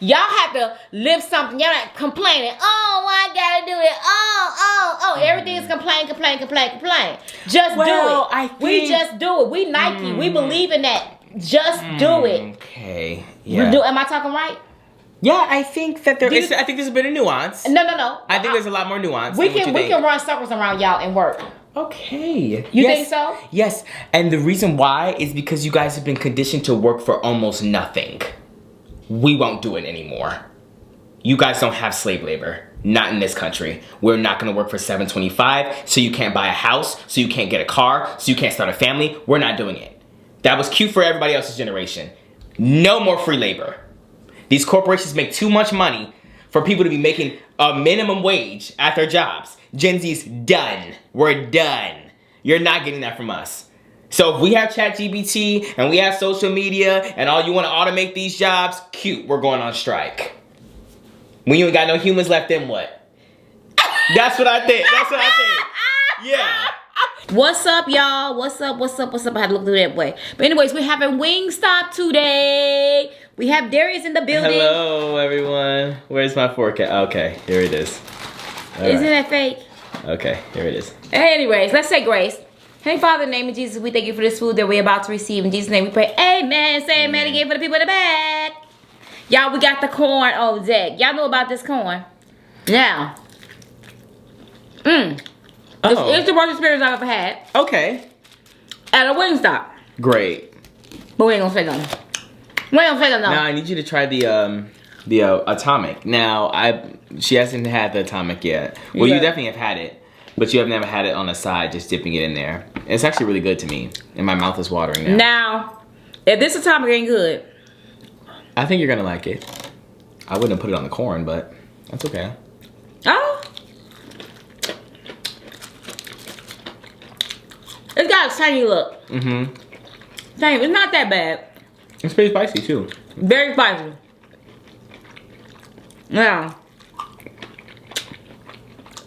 Y'all have to live something. Y'all not complaining. Oh, I gotta do it. Oh. Everything is complain. Just do it. We just do it. We Nike. We believe in that. Just do it. Okay. Yeah. Am I talking right? Yeah, I think that I think there's a bit of nuance. No. I think there's a lot more nuance. We can run circles around y'all and work. Okay. You think so? Yes. And the reason why is because you guys have been conditioned to work for almost nothing. We won't do it anymore. You guys don't have slave labor. Not in this country. We're not gonna work for $7.25, so you can't buy a house, so you can't get a car, so you can't start a family. We're not doing it. That was cute for everybody else's generation. No more free labor. These corporations make too much money for people to be making a minimum wage at their jobs. Gen Z's done. We're done. You're not getting that from us. So if we have ChatGPT and we have social media and all you want to automate these jobs, cute, we're going on strike. When you ain't got no humans left, then what? That's what I think. Yeah. What's up, y'all? What's up? I had to look through that way. But anyways, we're having Wingstop today. We have Darius in the building. Hello, everyone. Where's my forecast? Okay, here it is. Isn't that fake? Okay, here it is. Anyways, let's say grace. Hey, Father, in the name of Jesus, we thank you for this food that we're about to receive. In Jesus' name we pray, amen. Say amen again for the people in the back. Y'all, we got the corn on deck. Y'all know about this corn. Now. This is the worst experience I've ever had. Okay. At a Wingstop. Great. But we ain't gonna say nothing. Now I need you to try the atomic. Now she hasn't had the atomic yet. Well, you definitely have had it, but you have never had it on the side, just dipping it in there. It's actually really good to me, and my mouth is watering now. Now, if this atomic ain't good, I think you're gonna like it. I wouldn't have put it on the corn, but that's okay. Oh, it's got a tiny look. Tiny. It's not that bad. It's pretty spicy too. Very spicy. Now,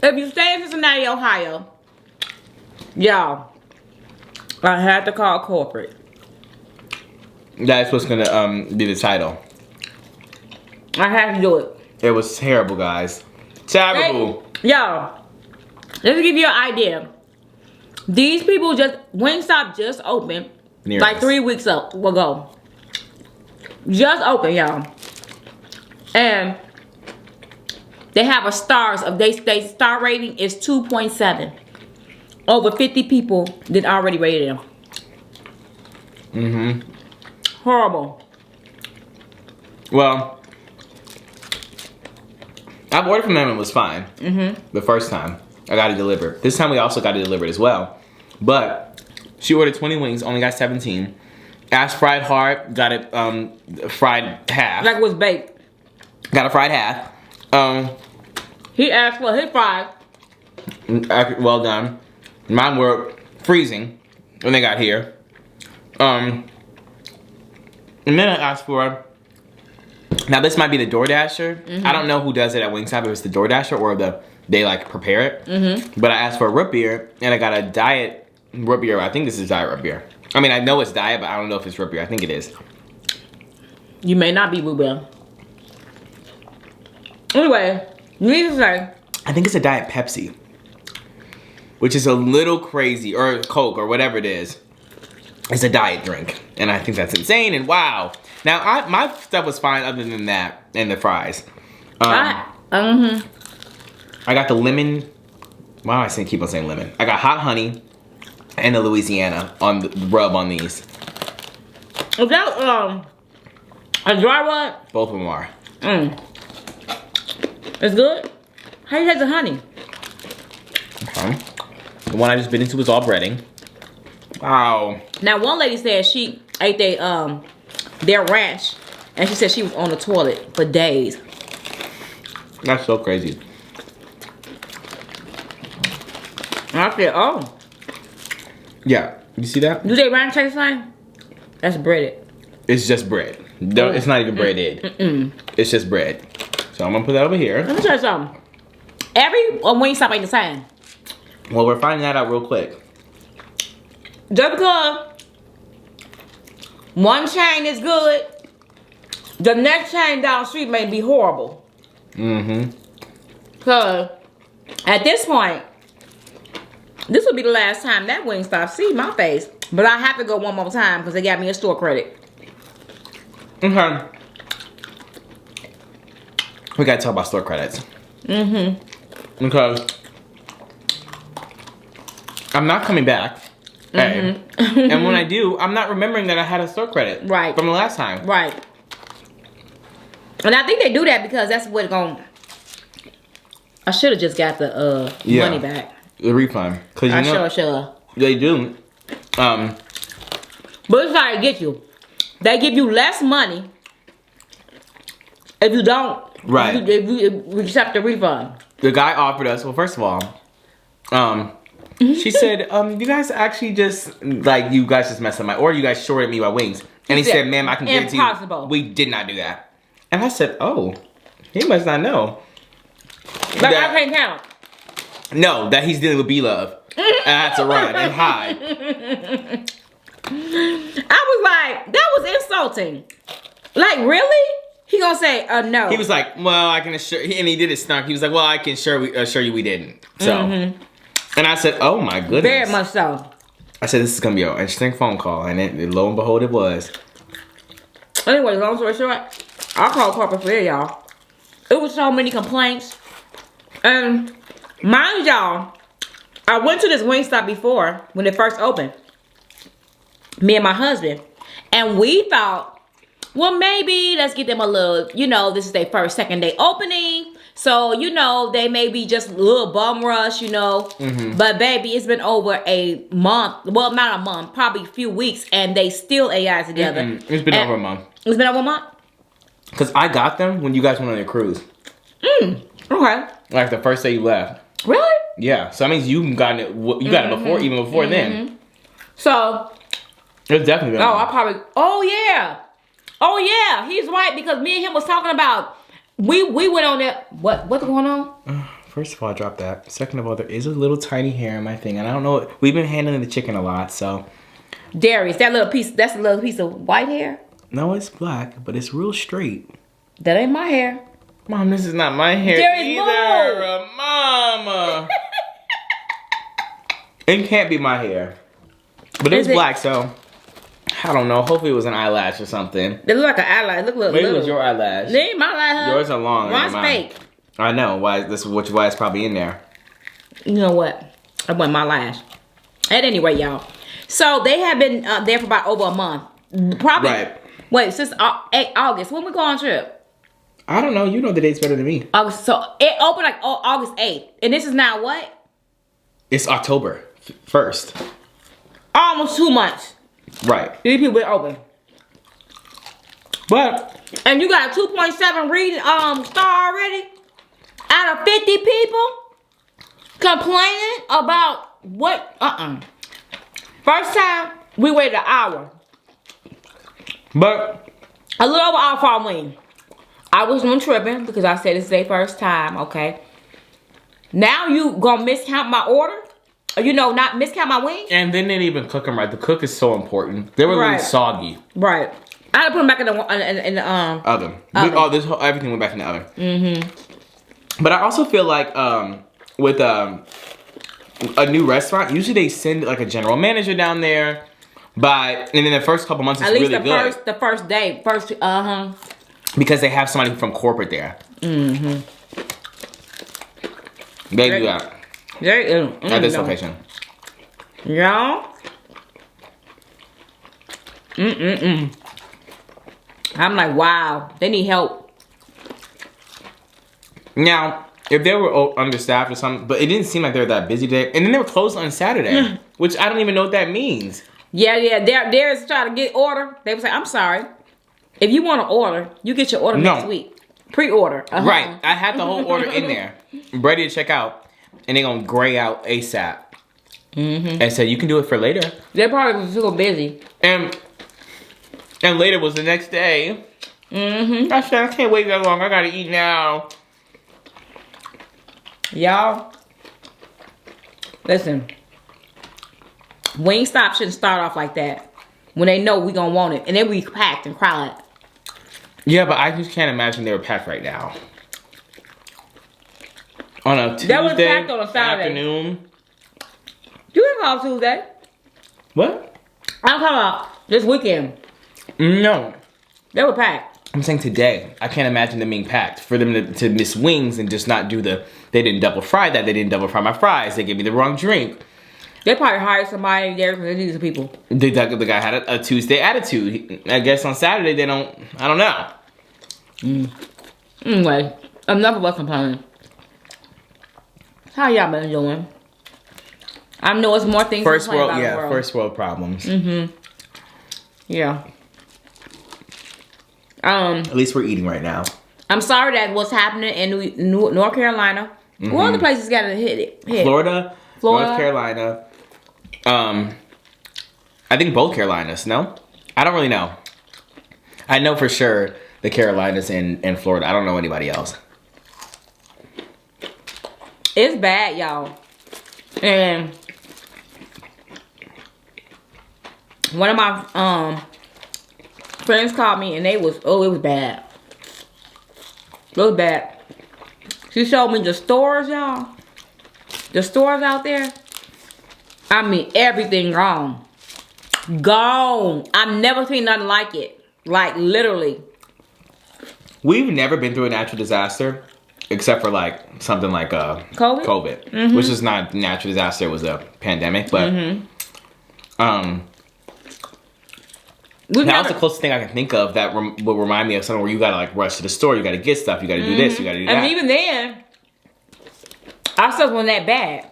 if you stay in Cincinnati, Ohio, y'all, I had to call corporate. That's what's gonna be the title. I had to do it. It was terrible, guys. Terrible. Hey, y'all, let me give you an idea. These people Wingstop just opened like 3 weeks ago. Just open, y'all. And they have a they star rating is 2.7. Over 50 people that already rated them. Horrible. Well, I've ordered from them and it was fine. The first time I got it delivered. This time we also got it delivered as well. But she ordered 20 wings, only got 17. Asked fried hard, got it fried half. Like it was baked. Got a fried half. He asked for his fries. Well done. Mine were freezing when they got here. And then I asked for, now this might be the DoorDasher. I don't know who does it at Wingstop, if it's the DoorDasher or they like prepare it. But I asked for a root beer and I got a diet root beer. I think this is diet root beer. I mean, I know it's diet, but I don't know if it's root beer. I think it is. You may not be Boo Bell. Anyway, needless to say, I think it's a Diet Pepsi, which is a little crazy, or Coke, or whatever it is. It's a diet drink, and I think that's insane. And wow, now my stuff was fine other than that and the fries. I got the lemon. Why do I keep on saying lemon? I got hot honey and the Louisiana on the rub on these. Is that a dry one? Both of them are. It's good. How you taste the honey? Okay. The one I just bit into was all breading. Wow. Now one lady said she ate their ranch, and she said she was on the toilet for days. That's so crazy. And I said, oh. Yeah. You see that? Do they ranch taste like? That's breaded. It's just bread. No, it's not even breaded. It's just bread. So I'm gonna put that over here. Let me tell you something. Every Wingstop ain't the same. Well, we're finding that out real quick. Just because one chain is good the next chain down the street may be horrible. Cause at this point, this will be the last time that Wingstop see my face. But I have to go one more time because they got me a store credit. Okay. We gotta talk about store credits. Because I'm not coming back. And when I do, I'm not remembering that I had a store credit. Right. From the last time. Right. And I think they do that because that's what I should have just got the money back. The refund. Cause you know, sure. They do. But it's how they get you. They give you less money if you don't. Right. If you accept the refund. The guy offered us. Well, first of all, she said, "You guys actually just you guys just messed up my order. You guys shorted me my wings." And he said, "Ma'am, I can guarantee you, we did not do that." And I said, "Oh, he must not know." I can't count. No, that he's dealing with Blove. I had to run and hide. I was like, that was insulting. Like, really? He gonna say, no. He was like, well, I can assure, and he did it snark. He was like, well, I can assure you we didn't. So, and I said, oh my goodness. Very much so. I said, this is gonna be an interesting phone call, and lo and behold, it was. Anyway, long story short, I called corporate for y'all. It was so many complaints. And mind y'all, I went to this Wingstop before when it first opened. Me and my husband. And we thought, well, maybe let's get them a little, this is their first, second day opening. So, they may be just a little bum rush, But baby, it's been over a month. Well, not a month, probably a few weeks. And they still AI together. It's been over a month. It's been over a month? Because I got them when you guys went on your cruise. Okay. Like the first day you left. Really? Yeah. So that means you got it. You got it before, even before then. So. It's definitely. Oh yeah. He's right because me and him was talking about. We went on there. What's going on? First of all, I dropped that. Second of all, there is a little tiny hair in my thing, and I don't know. We've been handling the chicken a lot, so. Darius, that's a little piece of white hair. No, it's black, but it's real straight. That ain't my hair. Mom, this is not my hair either. Mama. It can't be my hair. But it's black, so I don't know. Hopefully it was an eyelash or something. It looked like an eyelash. Maybe little. It was your eyelash. It ain't my eyelash. Yours are long. Mine's fake. I know. Why it's probably in there. You know what? I want my lash. At any rate, y'all. So they have been there for about over a month. Probably. Right. Wait, since August. When we go on trip? I don't know. You know the dates better than me. August. So it opened like August 8th. And this is now what? It's October 1st. Almost 2 months. Right. These people been open. But. And you got a 2.7 reading star already? Out of 50 people? Complaining about what? First time, we waited an hour. But. A little over an hour for our wing. I was tripping because I said it's their first time, okay? Now you gonna miscount my order? Not miscount my wings? And they didn't even cook them right. The cook is so important. They were really soggy. Right. I had to put them back in the oven. Everything went back in the oven. But I also feel like with a new restaurant, usually they send like a general manager down there. And then the first couple months it's really good. At least the first day. Because they have somebody from corporate there. They do that. At this location. Y'all. I'm like, wow. They need help. Now, if they were understaffed or something, but it didn't seem like they were that busy today. And then they were closed on Saturday, which I don't even know what that means. Yeah. They're trying to get order. They was like, I'm sorry. If you want to order, you get your order next week. Pre-order. Right. I had the whole order in there, ready to check out, and they're gonna gray out ASAP. And said you can do it for later. They probably was so busy. And later was the next day. I said I can't wait that long. I gotta eat now. Y'all, listen. Wingstop shouldn't start off like that. When they know we gonna want it, and then we packed and crowded. Yeah, but I just can't imagine they were packed right now. On a Tuesday That was packed on a Saturday. Afternoon. You didn't call Tuesday. What? I'm talking about this weekend. No. They were packed. I'm saying today. I can't imagine them being packed. For them to miss wings and just not do the... They didn't double fry that. They didn't double fry my fries. They gave me the wrong drink. They probably hired somebody there because these are people. The guy had a Tuesday attitude. I guess on Saturday they don't... I don't know. Anyway, enough of us complaining. How y'all been doing? I know it's more things First to complain world, about in yeah, the world. first world problems. Yeah. At least we're eating right now. I'm sorry that what's happening in North Carolina. What other places got to hit it? Florida, North Carolina. I think both Carolinas. No, I don't really know. I know for sure the Carolinas and Florida. I don't know anybody else. It's bad, y'all. And one of my friends called me and it was bad. It was bad. She showed me the stores, y'all. The stores out there. I mean, everything gone. Gone. I've never seen nothing like it. Like, literally. We've never been through a natural disaster, except for like something like COVID, which is not a natural disaster. It was a pandemic, but that was the closest thing I can think of that would remind me of something where you gotta like rush to the store, you gotta get stuff, you gotta do this, you gotta do that. And even then, our stuff wasn't that bad.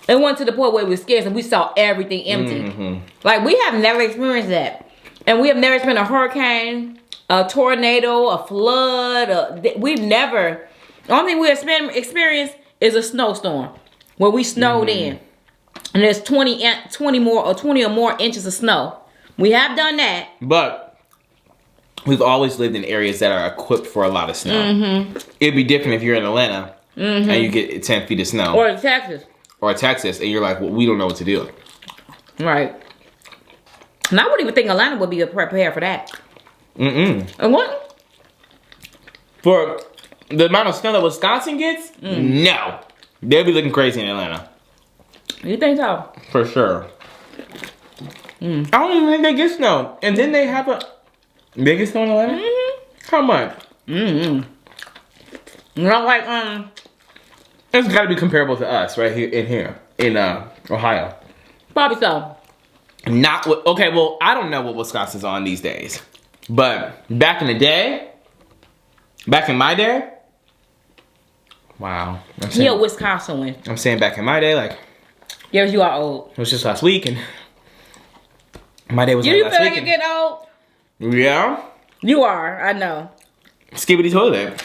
It went to the point where it was scarce and we saw everything empty. Like, we have never experienced that. And we have never experienced a hurricane, a tornado, a flood. We've never. The only thing we experienced is a snowstorm where we snowed in. And there's 20 or more inches of snow. We have done that. But we've always lived in areas that are equipped for a lot of snow. It'd be different if you're in Atlanta and you get 10 feet of snow. Or Texas. Or Texas, and you're like, well, we don't know what to do. Right. And I wouldn't even think Atlanta would be prepared for that. And what? For the amount of snow that Wisconsin gets? No. They'll be looking crazy in Atlanta. You think so? For sure. I don't even think they get snow. And then they have they get snow in Atlanta? How much? Not like, It's got to be comparable to us right here in Ohio. probably so. Not what, okay, well, I don't know what Wisconsin's on these days. But back in the day, back in my day, wow. He a Wisconsin win. I'm saying back in my day, like, Yes, you are old. it was just last week, and my day was You like feel last like week. you get old? Yeah. You are, I know. Skibbity toilet.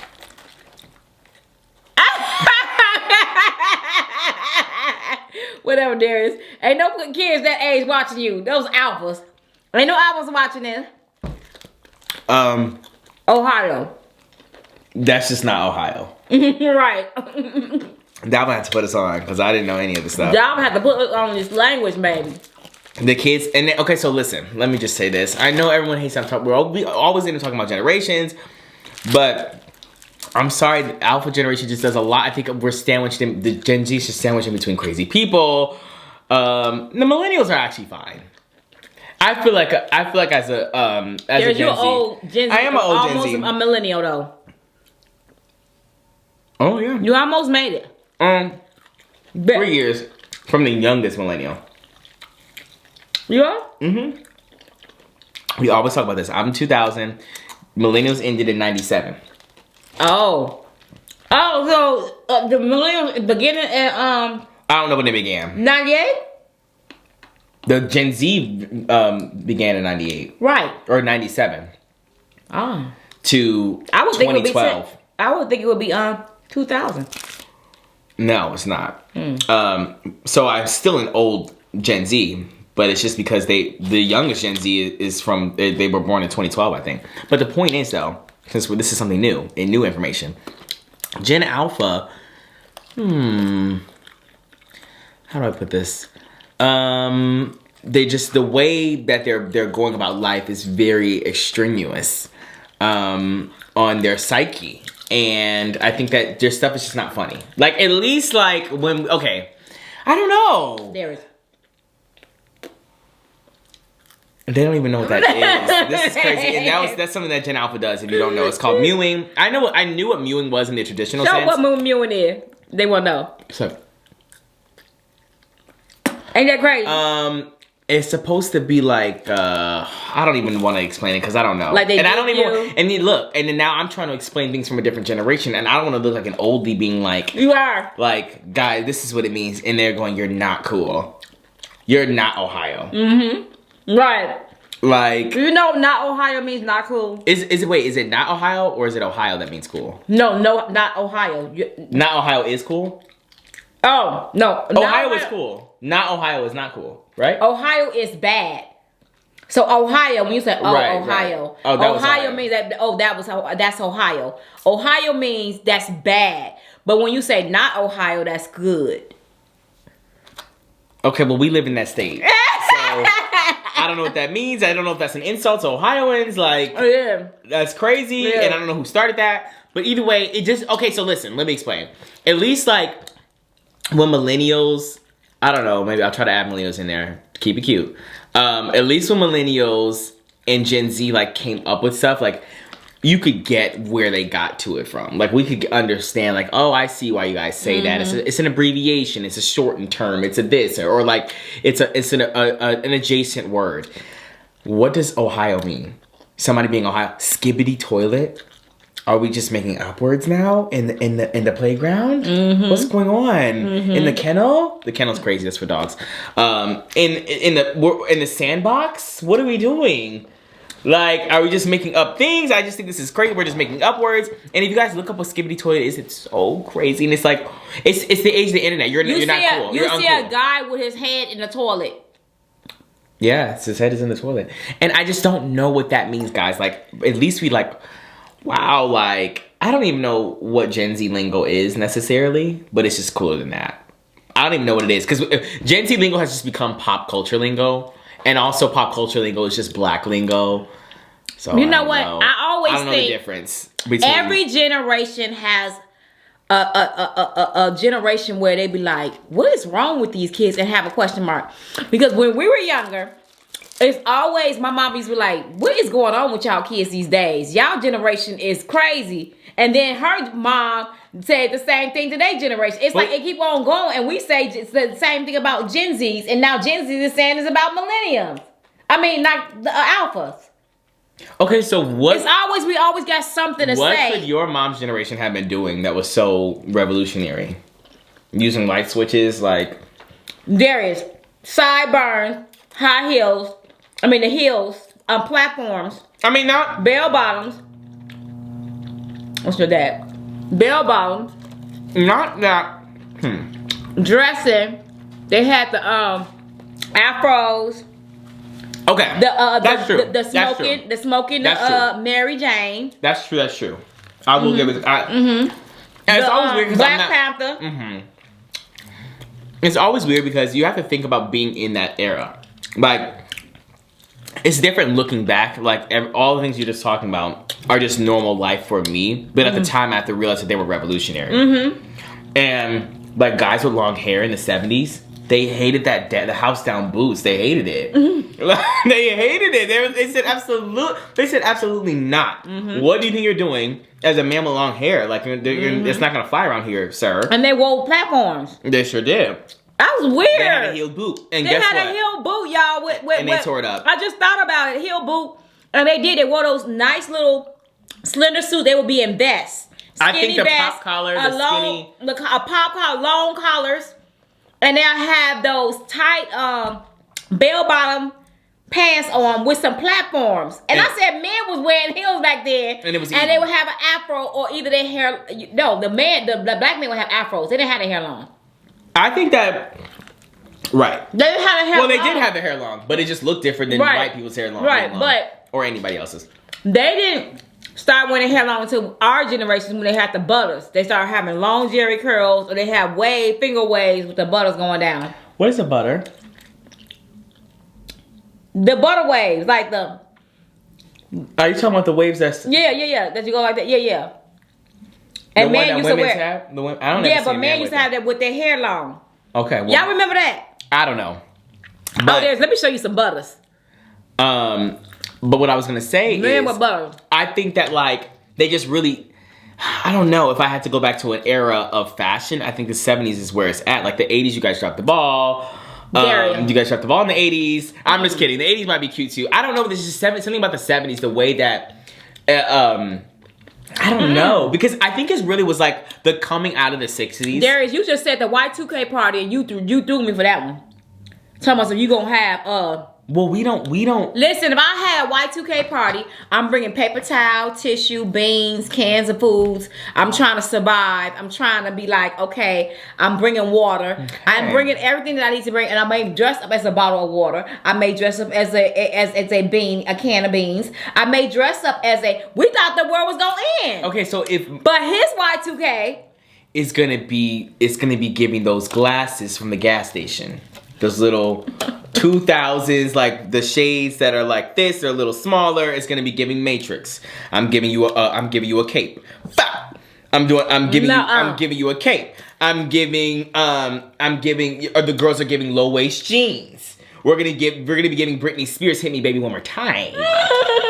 Whatever, Darius. Ain't no good kids that age watching you. Those alphas. Ain't no alphas watching this. Ohio. That's just not Ohio. Right. Dalvin had to put us on because I didn't know any of the stuff. Y'all have to put on this language, baby. The kids, and then, okay, so listen, let me just say this. I know everyone hates I'm talking. We're always into talking about generations, but I'm sorry, the Alpha generation just does a lot. I think we're sandwiched in, the Gen Z is just sandwiched in between crazy people. The millennials are actually fine. I feel like as a Gen Z, old Gen Z. I am an old Gen Z. Almost a millennial though. Oh yeah. You almost made it. 3 years from the youngest millennial. You are? We always talk about this. I'm 2000. Millennials ended in 97. Oh. Oh, so the millennials beginning at I don't know when they began. 98? The Gen Z began in 98. Right. Or 97. Oh. To I would think it would be 2012. I would think it would be 2000. No, it's not. So I'm still an old Gen Z, but it's just because the youngest Gen Z is from, they were born in 2012, I think. But the point is though, since this is something new, and new information, Gen Alpha, how do I put this? They just, the way that they're going about life is very extraneous. on their psyche. And I think that their stuff is just not funny. Like, at least, like, when, okay, I don't know. There is. They don't even know what that is. This is crazy. And that's something that Gen Alpha does, if you don't know. It's called mewing. I knew what mewing was in the traditional sense. Show what mewing is. They won't know. So, ain't that crazy? It's supposed to be like, I don't even want to explain it because I don't know. Like they and I don't even. you. And then look, and then now I'm trying to explain things from a different generation, and I don't want to look like an oldie being like, you are. Like, guys, this is what it means, and they're going, you're not cool. You're not Ohio. Mm-hmm. Right. Like, you know, not Ohio means not cool. Is it not Ohio or is it Ohio that means cool? No, not Ohio. Not Ohio is cool? Oh, no. Ohio is cool. Not Ohio is not cool, right? Ohio is bad. So Ohio, when you say Ohio, right. Oh, Ohio means that's Ohio. Ohio means that's bad. But when you say not Ohio, that's good. Okay, well, we live in that state. So I don't know what that means. I don't know if that's an insult to Ohioans. Like, that's crazy. Yeah. And I don't know who started that. But either way, it just, okay, so listen, let me explain. At least, like, when millennials, I don't know, maybe I'll try to add millennials in there to keep it cute. At least when millennials and Gen Z, like, came up with stuff, like, you could get where they got to it from. Like, we could understand, like, oh, I see why you guys say that. It's an abbreviation. It's a shortened term. It's a this. Or like, it's an adjacent word. What does Ohio mean? Somebody being Ohio. Skibbity toilet? Are we just making up words now in the playground? What's going on? In the kennel? The kennel's crazy. That's for dogs. In the sandbox? What are we doing? Like, are we just making up things? I just think this is crazy. We're just making up words. And if you guys look up what skibbity toilet is, it's so crazy. And it's like, it's the age of the internet. You're not cool. You see a guy with his head in the toilet. Yeah, his head is in the toilet. And I just don't know what that means, guys. Like, at least we like, wow, like, I don't even know what Gen Z lingo is necessarily, but it's just cooler than that. I don't even know what it is. Because Gen Z lingo has just become pop culture lingo. And also pop culture lingo is just black lingo. So you know what? I always don't know think the difference between every generation has a generation where they be like, what is wrong with these kids? And have a question mark. Because when we were younger, it's always, my mom used to be like, what is going on with y'all kids these days? Y'all generation is crazy. And then her mom said the same thing to their generation. It's like it keep on going, and we say it's the same thing about Gen Zs, and now Gen Z is saying it's about millenniums. I mean, not the alphas. Okay, so what? We always got something to say. What could your mom's generation have been doing that was so revolutionary? Using light switches, like Darius, sideburns, high heels. I mean the heels on platforms. I mean not bell bottoms. What's your dad? Bell bottoms. Not that. Dressing. They had the afros. Okay. That's true. The smoking. Mary Jane. That's true. I will give it. And it's always weird because Black Panther. It's always weird because you have to think about being in that era. Like, it's different looking back. Like, all the things you're just talking about are just normal life for me. But at the time, I have to realize that they were revolutionary. And, like, guys with long hair in the 70s, they hated the house down boots. They hated it. They hated it. They said absolutely not. What do you think you're doing as a man with long hair? Like, it's not going to fly around here, sir. And they wore platforms. They sure did. That was weird. They had a heeled boot. And they had a heeled boot, y'all. And they tore it up. I just thought about it. Heel boot. And they wore those nice little slender suits. They would be in vests. I think the pop collar, the skinny. A pop collar, long collars. And they'll have those tight bell bottom pants on with some platforms. And I said men was wearing heels back then. And it was they would have an afro or either their hair. No, the black men would have afros. They didn't have their hair long. I think that, right. They didn't have their hair long. Well, they did have their hair long, but it just looked different than white people's hair long. Right, but. Or anybody else's. They didn't start wearing their hair long until our generation when they had the butters. They started having long jerry curls or they have finger waves with the butters going down. What is a butter? The butter waves, like the Are you talking about the waves that's... Yeah. That you go like that. Yeah. And men used to wear... have? The women, I don't yeah, but men used to have that with their hair long. Okay. Well, y'all remember that? I don't know. But, let me show you some butters. But what I was going to say men with butter. I think that, like, they just really... I don't know if I had to go back to an era of fashion. I think the 70s is where it's at. Like, the 80s, you guys dropped the ball. You guys dropped the ball in the 80s. I'm just kidding. The 80s might be cute too. I don't know, but there's just something about the 70s, the way that, I don't know. Because I think it really was like the coming out of the 60s. Darius, you just said the Y2K party and you threw me for that one. Tell me, so you gonna have, Well, we don't. Listen, if I had a Y2K party, I'm bringing paper towel, tissue, beans, cans of foods. I'm trying to survive. I'm trying to be like, okay, I'm bringing water. Okay. I'm bringing everything that I need to bring, and I may dress up as a bottle of water. I may dress up as a bean, a can of beans. I may dress up as we thought the world was gonna end. Okay, so but his Y2K is gonna be giving those glasses from the gas station. Those little 2000s, like the shades that are like this, they're a little smaller. It's gonna be giving Matrix. I'm giving you a cape. I'm giving you a cape. The girls are giving low waist jeans. We're gonna be giving Britney Spears "Hit Me Baby One More Time."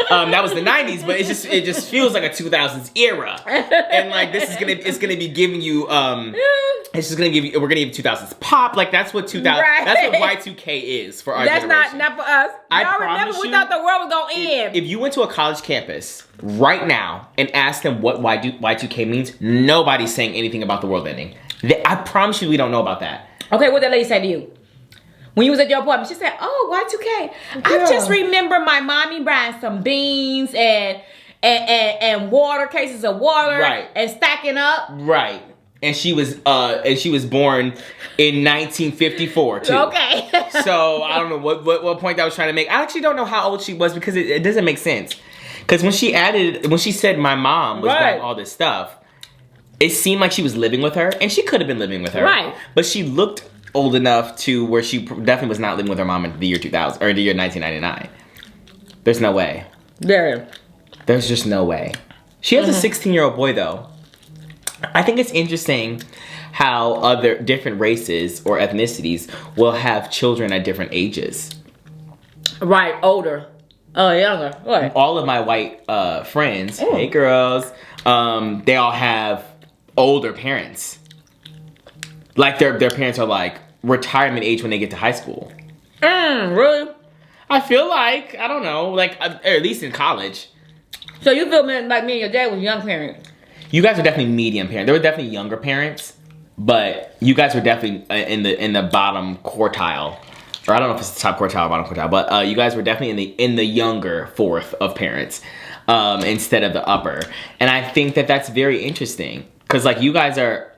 That was the 90s, but it just feels like a 2000s era. And like it's gonna be giving you it's just gonna give you, we're gonna give 2000s pop. Like that's what 2000 right. That's what Y2K is for our generation. That's not for us. Y'all remember we thought the world was gonna end. If you went to a college campus right now and asked them what Y2K means, nobody's saying anything about the world ending. I promise you we don't know about that. Okay, what did that lady say to you? When you was at your apartment, she said, "Oh, Y2K. I just remember my mommy buying some beans and water, cases of water, right, and stacking up." Right. And she was born in 1954 too. Okay. So I don't know what point I was trying to make. I actually don't know how old she was because it doesn't make sense. Because when she said my mom was buying all this stuff, it seemed like she was living with her, and she could have been living with her. Right. But she looked old enough to where she definitely was not living with her mom in the year 2000 or the year 1999. There's no way. There's just no way. She has a 16-year-old boy though. I think it's interesting how other different races or ethnicities will have children at different ages. Right, older. Oh, younger. What? All of my white friends, hey girls, they all have older parents. Like their parents are like retirement age when they get to high school. Really? I feel like, I don't know, like or at least in college. So you feel like me and your dad was young parents? You guys were definitely medium parents. There were definitely younger parents, but you guys were definitely in the bottom quartile, or I don't know if it's the top quartile or bottom quartile, but you guys were definitely in the younger fourth of parents instead of the upper. And I think that that's very interesting because like you guys are,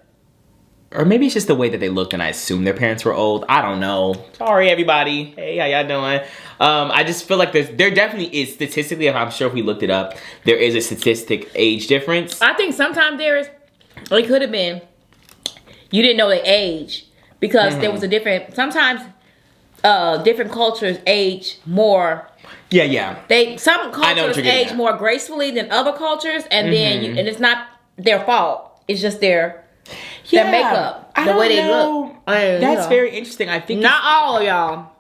or maybe it's just the way that they looked and I assume their parents were old. I don't know. Sorry everybody. Hey, how y'all doing? I just feel like there definitely is statistically, I'm sure if we looked it up, there is a statistic age difference. I think sometimes it could have been, you didn't know the age because there was a different, sometimes different cultures age more. Yeah. Some cultures age more gracefully than other cultures, and then and it's not their fault. It's just their makeup, the way they look. That's very interesting. I think not all of y'all.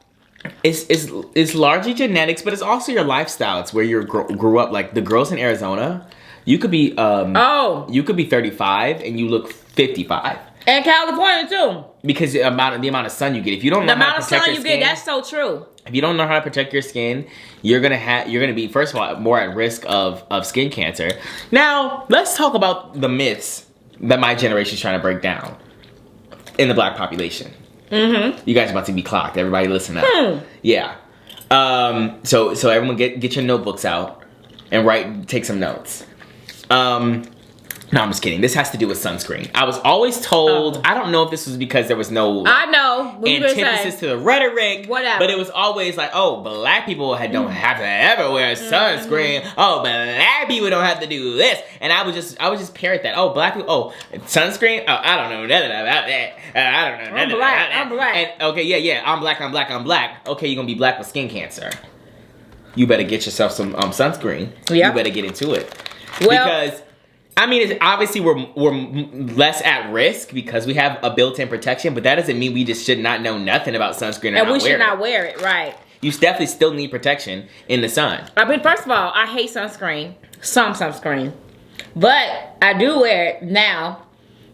It's largely genetics, but it's also your lifestyle. It's where you grew up. Like the girls in Arizona, you could be you could be 35 and you look 55. And California too. Because the amount of sun you get. If you don't know how to protect your skin, get, that's so true. If you don't know how to protect your skin, you're gonna be first of all more at risk of skin cancer. Now let's talk about the myths that my generation is trying to break down in the black population. You guys are about to be clocked. Everybody listen up. Yeah. So everyone get your notebooks out and take some notes. No, I'm just kidding. This has to do with sunscreen. I was always told, I don't know if this was because there was no antithesis to the rhetoric, but it was always like, oh, black people don't have to ever wear sunscreen. Oh, black people don't have to do this. And I would just parrot that. Oh, black people, sunscreen? Oh, I don't know nothing about that. I don't know nothing about that. I'm black. And, okay, yeah, I'm black. Okay, you're going to be black with skin cancer. you better get yourself some sunscreen. Yeah. You better get into it. Well, because, I mean, obviously we're less at risk because we have a built-in protection, but that doesn't mean we just should not know nothing about sunscreen and we should not wear it, right? You definitely still need protection in the sun. I mean, first of all, I hate sunscreen. Some sunscreen. But I do wear it now.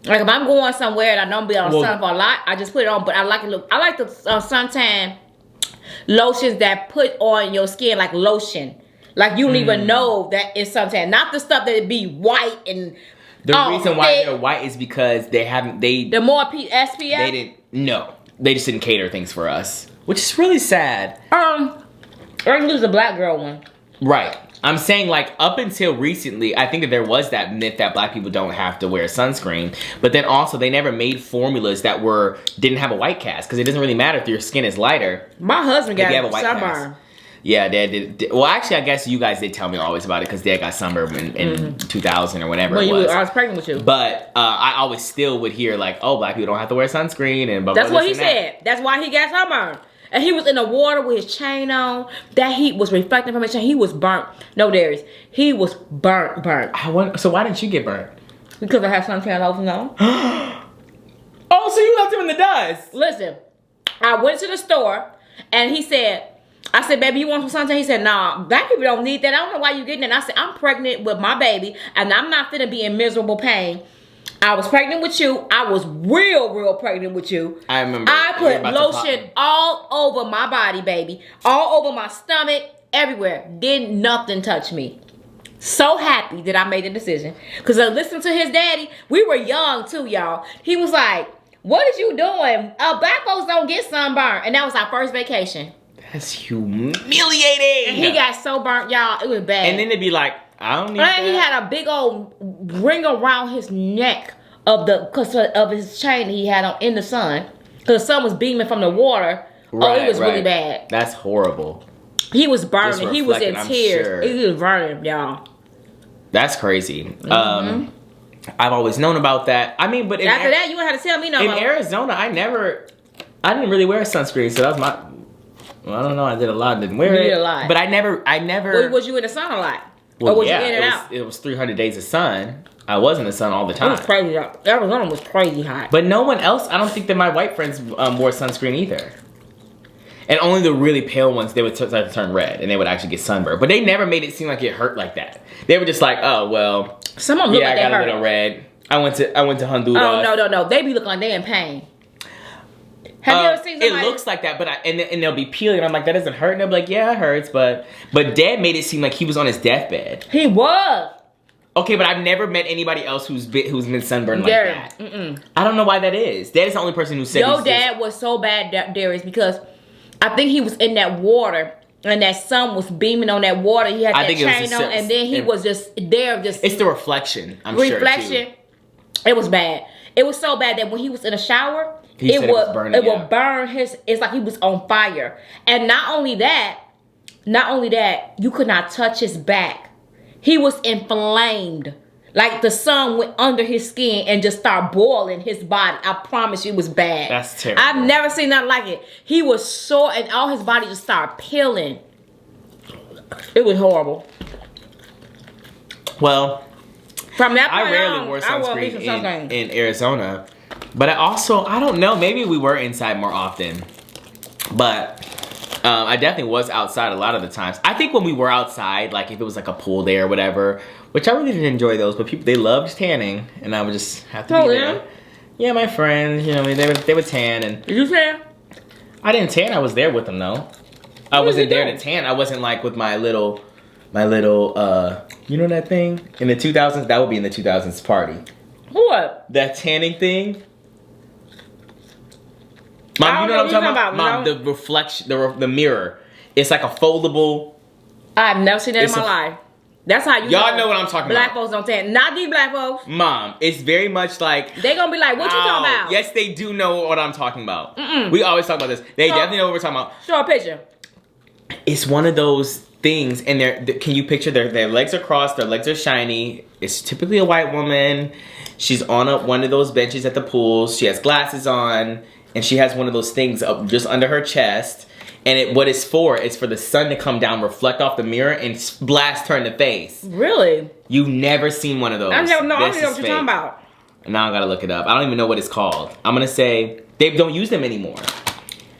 Like if I'm going somewhere and I don't be on the sun for a lot, I just put it on. But I like it. I like the suntan lotions that put on your skin like lotion. Like you don't even know that it's suntan. Not the stuff that be white and. The reason why they're white is because they haven't. The more SPF. They didn't. No, they just didn't cater things for us, which is really sad. I can use the black girl one. Right. I'm saying, like, up until recently, I think that there was that myth that black people don't have to wear sunscreen. But then also, they never made formulas that didn't have a white cast. Because it doesn't really matter if your skin is lighter. My husband got a sunburn. Yeah, Dad did. Well, actually, I guess you guys did tell me always about it. Because Dad got sunburned in 2000 or whatever it was. I was pregnant with you. But I always still would hear, like, oh, black people don't have to wear sunscreen. And blah, blah, That's what he said. That's why he got sunburned. And he was in the water with his chain on. That heat was reflecting from his chain. He was burnt. No, Darius. He was burnt. So why didn't you get burnt? Because I have sunscreen lotion on. Oh, so you left him in the dust. Listen, I went to the store and I said, baby, you want some suntan? He said, nah, black people don't need that. I don't know why you getting it. And I said, I'm pregnant with my baby and I'm not finna be in miserable pain. I was pregnant with you. I was real pregnant with you. I remember. I put lotion all over my body, baby. All over my stomach, everywhere. Didn't nothing touch me. So happy that I made the decision. Because I listened to his daddy. We were young too, y'all. He was like, what is you doing? Black folks don't get sunburned. And that was our first vacation. That's humiliating. And he got so burnt, y'all. It was bad. And then it'd be like, I don't need that. He had a big old ring around his neck because of his chain he had on in the sun. Because the sun was beaming from the water. Right, it was really bad. That's horrible. He was burning. He was in tears. Sure. He was burning, y'all. That's crazy. I've always known about that. I mean, but after that, you would have to tell me no. In Arizona, I didn't really wear sunscreen, so that was my. Well, I don't know. I did a lot. Didn't wear it. You did a lot. But I never. Well, was you in the sun a lot? Well, or was you in and out? It was 300 days of sun. I was in the sun all the time. It was crazy. Arizona was crazy hot. But no one else, I don't think that my white friends wore sunscreen either. And only the really pale ones, they would start to turn red and they would actually get sunburned. But they never made it seem like it hurt like that. They were just like, oh, well. Some of them look like they hurt. I got a little red. I went to Honduras. Oh, no. They be looking like they in pain. Have you ever seen somebody? It looks like that, but and they'll be peeling. I'm like, that doesn't hurt. And they'll be like, yeah, it hurts. But Dad made it seem like he was on his deathbed. He was. Okay, but I've never met anybody else who's been sunburned like that. I don't know why that is. Dad is the only person who said. Your dad was so bad, Darius, because I think he was in that water and that sun was beaming on that water. He had that chain on, and then he was just there. It's the reflection. I'm sure. Reflection. It was bad. It was so bad that when he was in the shower. It would burn his. It's like he was on fire, and not only that, you could not touch his back. He was inflamed, like the sun went under his skin and just started boiling his body. I promise you, it was bad. That's terrible. I've never seen nothing like it. He was sore, and all his body just started peeling. It was horrible. Well, from that point I rarely wore sunscreen in Arizona. But I don't know, maybe we were inside more often. But I definitely was outside a lot of the times. I think when we were outside, like if it was like a pool day or whatever, which I really didn't enjoy those, but they loved tanning, and I would just have to be there. Yeah, my friends, they would tan. And did you tan? I didn't tan, I was there with them though. I wasn't there to tan. I wasn't like with my little, you know that thing? In the 2000s, that would be in the 2000s party. What? That tanning thing. Mom, you know what I'm talking about? Mom, the reflection, the mirror. It's like a foldable. I've never seen that in my life. That's how you y'all know what I'm talking black about. Black folks don't tan. Not these black folks. Mom, it's very much like. They gonna be like, what you talking about? Yes, they do know what I'm talking about. We always talk about this. They definitely know what we're talking about. Show a picture. It's one of those things, and can you picture their legs are crossed, their legs are shiny. It's typically a white woman. She's on one of those benches at the pool. She has glasses on. And she has one of those things up just under her chest. And what it's for is for the sun to come down, reflect off the mirror, and blast her in the face. Really? You've never seen one of those. I don't know what you're talking about. Now I gotta look it up. I don't even know what it's called. I'm gonna say they don't use them anymore.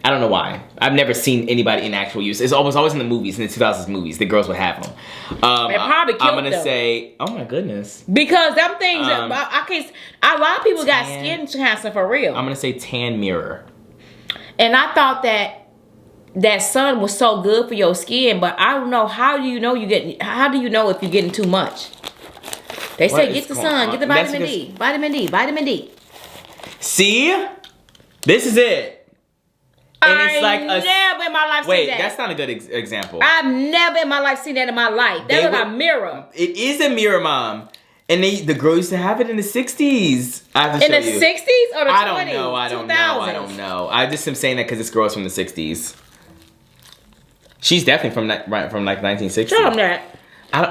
I don't know why. I've never seen anybody in actual use. It's always in the movies, in the 2000s movies. The girls would have them. They probably killed I'm gonna them. say, oh my goodness. Because them things, I can't. A lot of people got skin cancer for real. I'm gonna say tan mirror. And I thought that sun was so good for your skin, but I don't know. How do you know how do you know if you're getting too much? They say get the sun, get the vitamin D. Vitamin D. See? This is it. And it's like never in my life seen that. That's not a good example. I've never in my life seen that in my life. That's a mirror. It is a mirror, Mom. And the girl used to have it in the 60s. I have to show you. In the 60s or the 20s? I don't know. I just am saying that because this girl's from the 60s. She's definitely from like 1960. Show them that.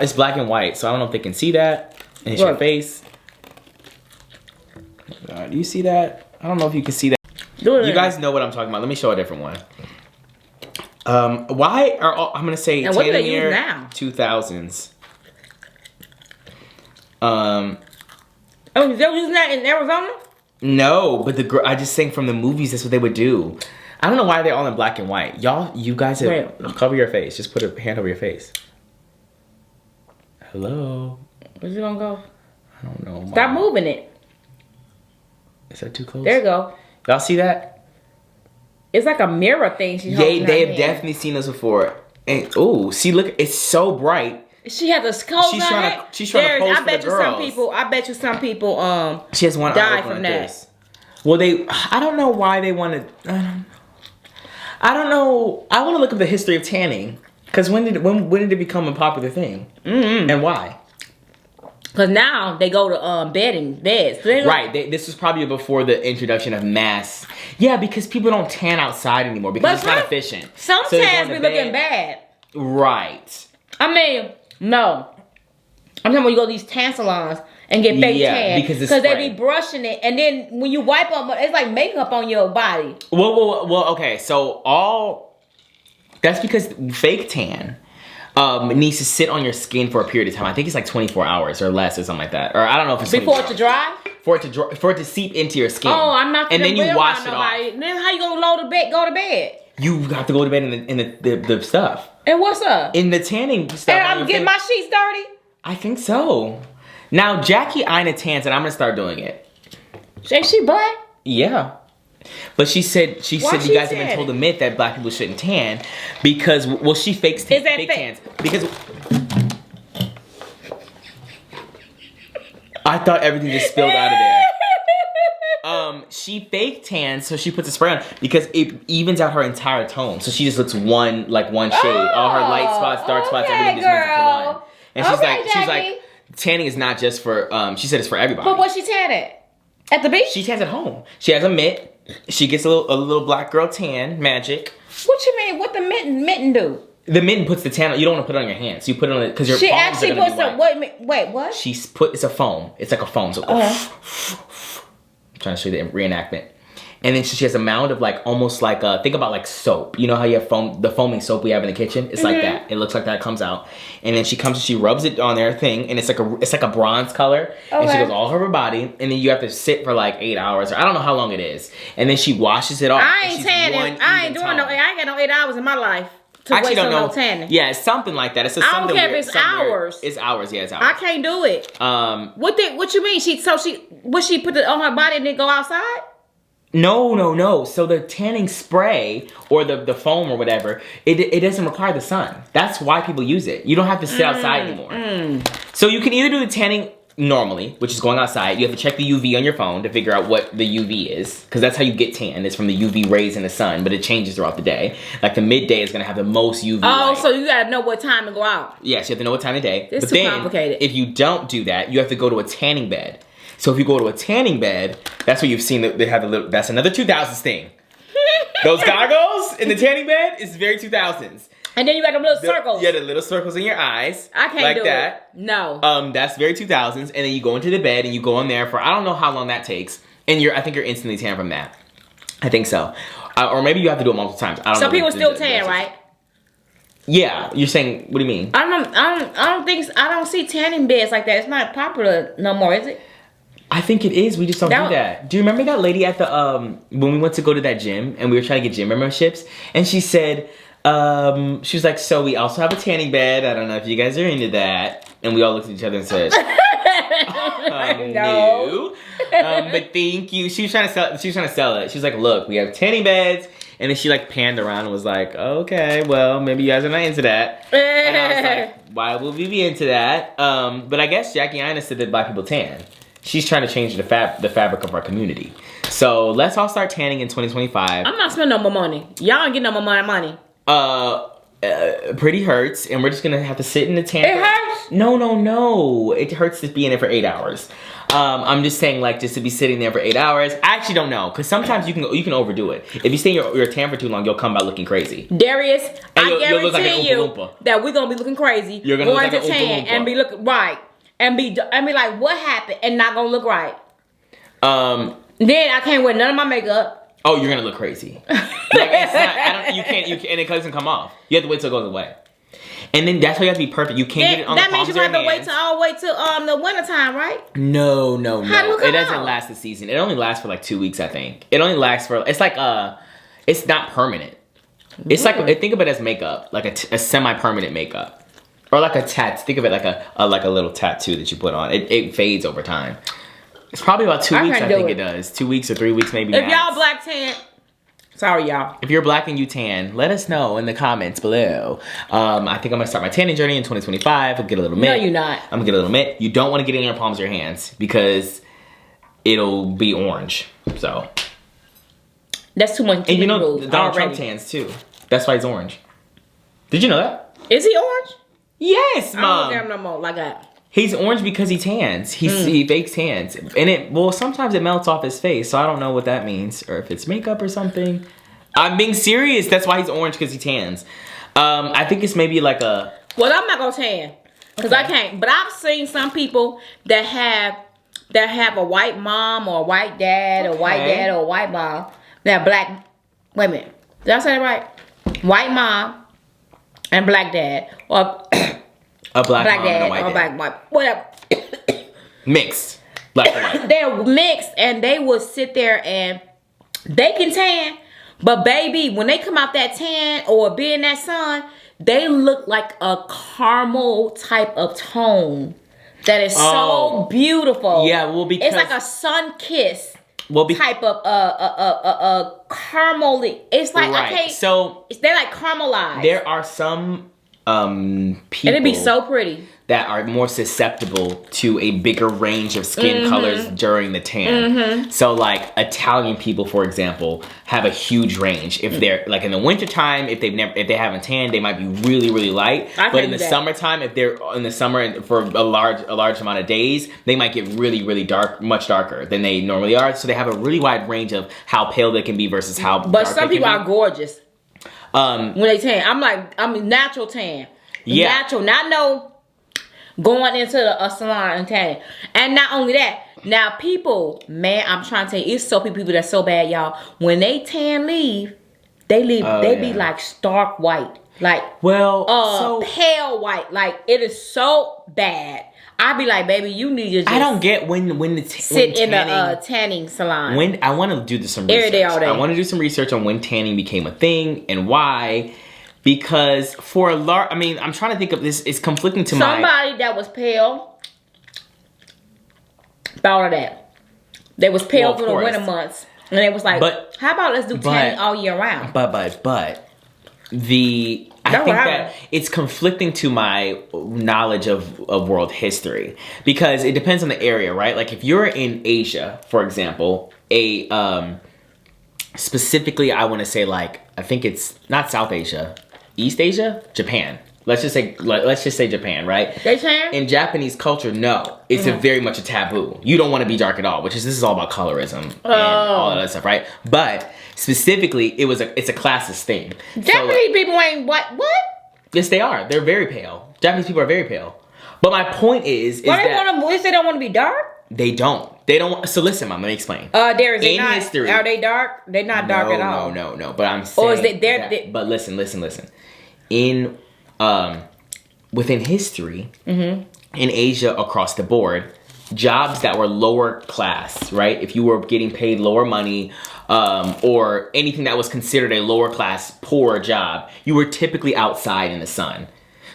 It's black and white, so I don't know if they can see that. And it's your face. Do you see that? I don't know if you can see that. You guys know what I'm talking about. Let me show a different one. Why are I'm gonna say and what do they use now? 2000s. Oh, they're using that in Arizona? No, but I just think from the movies that's what they would do. I don't know why they're all in black and white. You guys have cover your face. Just put a hand over your face. Hello. Where's it gonna go? I don't know. Stop moving it. Is that too close? There you go. Y'all see that? It's like a mirror thing. They have definitely seen this before. And see, look, it's so bright. She has a coat. She's trying to pose for the girls. I bet you some people she has one die from that. This. Well, I don't know why they wanted. I don't know. I want to look up the history of tanning because when did it become a popular thing and why? Because now they go to beds. Right. This was probably before the introduction of mass. Yeah, because people don't tan outside anymore because it's not efficient. Some tans be looking bad. Right. I mean, no. I'm talking when you go to these tan salons and get fake tan. Because they be brushing it. And then when you wipe them, it's like makeup on your body. Well, okay. So that's because fake tan needs to sit on your skin for a period of time. I think it's like 24 hours or less or something like that. Or I don't know if it's before it to dry? For it to seep into your skin. Oh, I'm not. And then you wash it off. Then how you gonna go to bed? You have to go to bed in the stuff. And what's up? In the tanning stuff. And I'm getting my sheets dirty? I think so. Now Jackie Ina tans, and I'm gonna start doing it. Is she black? Yeah. But she said you guys have been told the myth that black people shouldn't tan because she fakes fake tans because I thought everything just spilled out of there. She fake tans, so she puts a spray on because it evens out her entire tone. So she just looks one shade. All her light spots, dark spots, everything just mixes into one. And she's like, tanning is not just for she said it's for everybody. But what she tan at the beach? She tans at home. She has a mitt. She gets a little black girl tan magic. What you mean? What the mitten do? The mitten puts the tan on. You don't want to put it on your hands. You put it on it because your palms are going to be wet. Wait, what? It's a foam. It's like a foam. So I'm trying to show you the reenactment. And then she has a mound of like almost like think about like soap. You know how you have the foaming soap we have in the kitchen? It's like that. It looks like that comes out. And then she comes and she rubs it on their thing, and it's like a bronze color. Okay. And she goes all over her body, and then you have to sit for like 8 hours, or I don't know how long it is. And then she washes it off. I ain't tanning. I ain't got no 8 hours in my life. I actually don't know. Tanning. Yeah, it's something like that. It's I don't care if it's hours. It's hours. Yeah, it's hours. I can't do it. What you mean? She put it on her body and then go outside? No. So the tanning spray or the foam or whatever, it doesn't require the sun. That's why people use it. You don't have to sit outside anymore. So you can either do the tanning normally, which is going outside. You have to check the UV on your phone to figure out what the UV is, because that's how you get tan. It's from the UV rays in the sun, but it changes throughout the day. Like the midday is gonna have the most UV light. So you gotta know what time to go out. Yes, you have to know what time of day. It's too complicated. If you don't do that, you have to go to a tanning bed. So if you go to a tanning bed, that's what you've seen. They have that's another 2000s thing. Those goggles in the tanning bed is very 2000s. And then you got them little circles. Yeah, the little circles in your eyes. I can't like do that. It. No. That's very 2000s. And then you go into the bed and you go in there for I don't know how long that takes. And I think you're instantly tan from that. I think so. Or maybe you have to do it multiple times. I don't know. Some people still tan, right? Yeah, you're saying. What do you mean? I don't see tanning beds like that. It's not popular no more, is it? I think it is. We just don't do that. Do you remember that lady at the when we went to go to that gym and we were trying to get gym memberships, and she said she was like, so we also have a tanning bed. I don't know if you guys are into that. And we all looked at each other and said, no. But thank you. She was trying to sell it. She was like, look, we have tanning beds. And then she like panned around and was like, okay, well, maybe you guys are not into that. And I was like, why would we be into that? But I guess Jackie Ina said that black people tan. She's trying to change the fabric of our community. So let's all start tanning in 2025. I'm not spending no more money. Y'all don't get no more money. Pretty hurts, and we're just gonna have to sit in the tan. It hurts? No. It hurts to be in it for 8 hours. I'm just saying, like, just to be sitting there for 8 hours. I actually don't know, because sometimes you can overdo it. If you stay in your tan for too long, you'll come out looking crazy. Darius, I guarantee like you that we're gonna be looking crazy. You're gonna look like to tan and be looking right, and be like, what happened, and not gonna look right. Then I can't wear none of my makeup. Oh, you're gonna look crazy. Like, it's not, you can't, and it doesn't come off. You have to wait till it goes away. And then that's why you have to be perfect. You can't get it on the palms of your hands. That means you have to wait till the winter time, right? No. It doesn't last the season. It only lasts for like 2 weeks, I think. It only lasts for, it's like, it's not permanent. It's like, think of it as makeup, like a semi-permanent makeup. Or like a tattoo. Think of it like a little tattoo that you put on. It fades over time. It's probably about 2 weeks, I think it does. 2 weeks or 3 weeks, maybe. If y'all black tan, sorry y'all. If you're black and you tan, let us know in the comments below. I think I'm gonna start my tanning journey in 2025. I'll get a little mitt. No, you're not. I'm gonna get a little mitt. You don't want to get it in your palms of your hands because it'll be orange. So that's too much. And you know, Donald Trump tans too. That's why he's orange. Did you know that? Is he orange? Yes, Mom. I don't look at him no more like that. He's orange because he tans. He fakes tans. And sometimes it melts off his face, so I don't know what that means. Or if it's makeup or something. I'm being serious. That's why he's orange, because he tans. I think it's maybe like a... Well, I'm not going to tan. Because I can't. But I've seen some people that have a white mom or a white dad or white dad or a white mom. That black... Wait a minute. Did I say that right? White mom and black dad. Or... A black mom and a white dad. Black, whatever. Mixed. Black and white. They're mixed, and they will sit there and they can tan, but baby, when they come out that tan or be in that sun, they look like a caramel type of tone that is so beautiful. Yeah, well, because... It's like a sun kiss. Type of caramel. It's like, I can't... So... They're like caramelized. There are some... people it'd be so pretty that are more susceptible to a bigger range of skin colors during the tan. So like Italian people, for example, have a huge range. If they're like in the wintertime, if they haven't tanned, they might be really, really light. But in the summertime, if they're in the summer for a large amount of days, they might get really, really dark, much darker than they normally are. So they have a really wide range of how pale they can be versus how dark they can be. But some people are gorgeous. When they tan, I'm natural tan. Yeah. Natural, not going into a salon and tan. And not only that, now people, man, I'm trying to tell you, it's so many people that's so bad, y'all. When they tan they be like stark white. Like, pale white. Like, it is so bad. I'd be like, baby, you need to just... I don't get when sit in a tanning salon. I want to do some research. Every day, all day. I want to do some research on when tanning became a thing and why. Because for a large... I mean, I'm trying to think of this. It's conflicting to somebody that was pale thought of that. They was pale for the winter months. And they was like, how about let's do tanning all year round? I think that it's conflicting to my knowledge of world history because it depends on the area, right? Like if you're in Asia, for example, specifically, I want to say like, I think it's not South Asia, East Asia, Japan. Let's just say Japan, right? They tan? In Japanese culture, no. It's very much a taboo. You don't want to be dark at all, this is all about colorism and all of that stuff, right? But specifically, it's a classist thing. Japanese people ain't what? Yes, they are. They're very pale. Japanese people are very pale. But my point is they don't want to be dark? They don't. They don't. So listen, Mom, let me explain. Darius, in history, are they dark? They're not dark at all. No. But I'm saying. Or is it but listen. In within history, in Asia across the board, jobs that were lower class, right? If you were getting paid lower money, or anything that was considered a lower class, poor job, you were typically outside in the sun.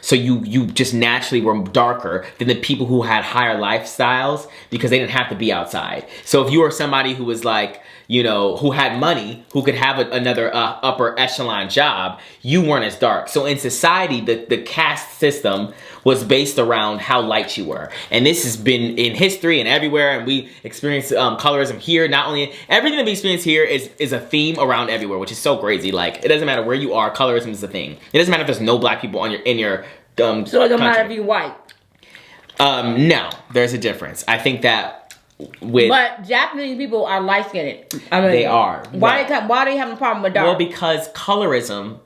So you just naturally were darker than the people who had higher lifestyles because they didn't have to be outside. So if you were somebody who was like, you know, who had money, who could have another upper echelon job, you weren't as dark. So in society, the caste system was based around how light you were. And this has been in history and everywhere. And we experience colorism here. Not only, everything that we experience here is a theme around everywhere, which is so crazy. Like, it doesn't matter where you are, colorism is a thing. It doesn't matter if there's no black people in your so it doesn't matter if you're white. No, there's a difference. I think that but Japanese people are light skinned. I mean, they are. Why are they having a problem with dark? Well, because colorism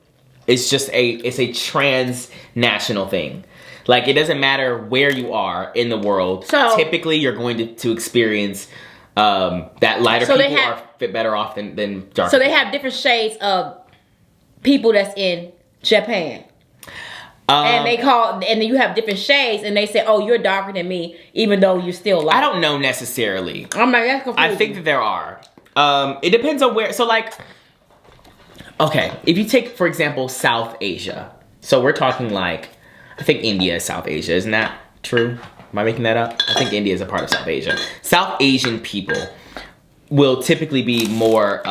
is just a transnational thing. Like, it doesn't matter where you are in the world. So typically, you're going to experience that lighter people are fit better off than darker. So they have different shades of people that's in Japan. And then you have different shades, and they say, "Oh, you're darker than me," even though you're still light. I don't know necessarily. I'm like, that's confusing. I think that there are. It depends on where. So, like, okay, if you take, for example, South Asia. So we're talking like, I think India is South Asia. Isn't that true? Am I making that up? I think India is a part of South Asia. South Asian people will typically be more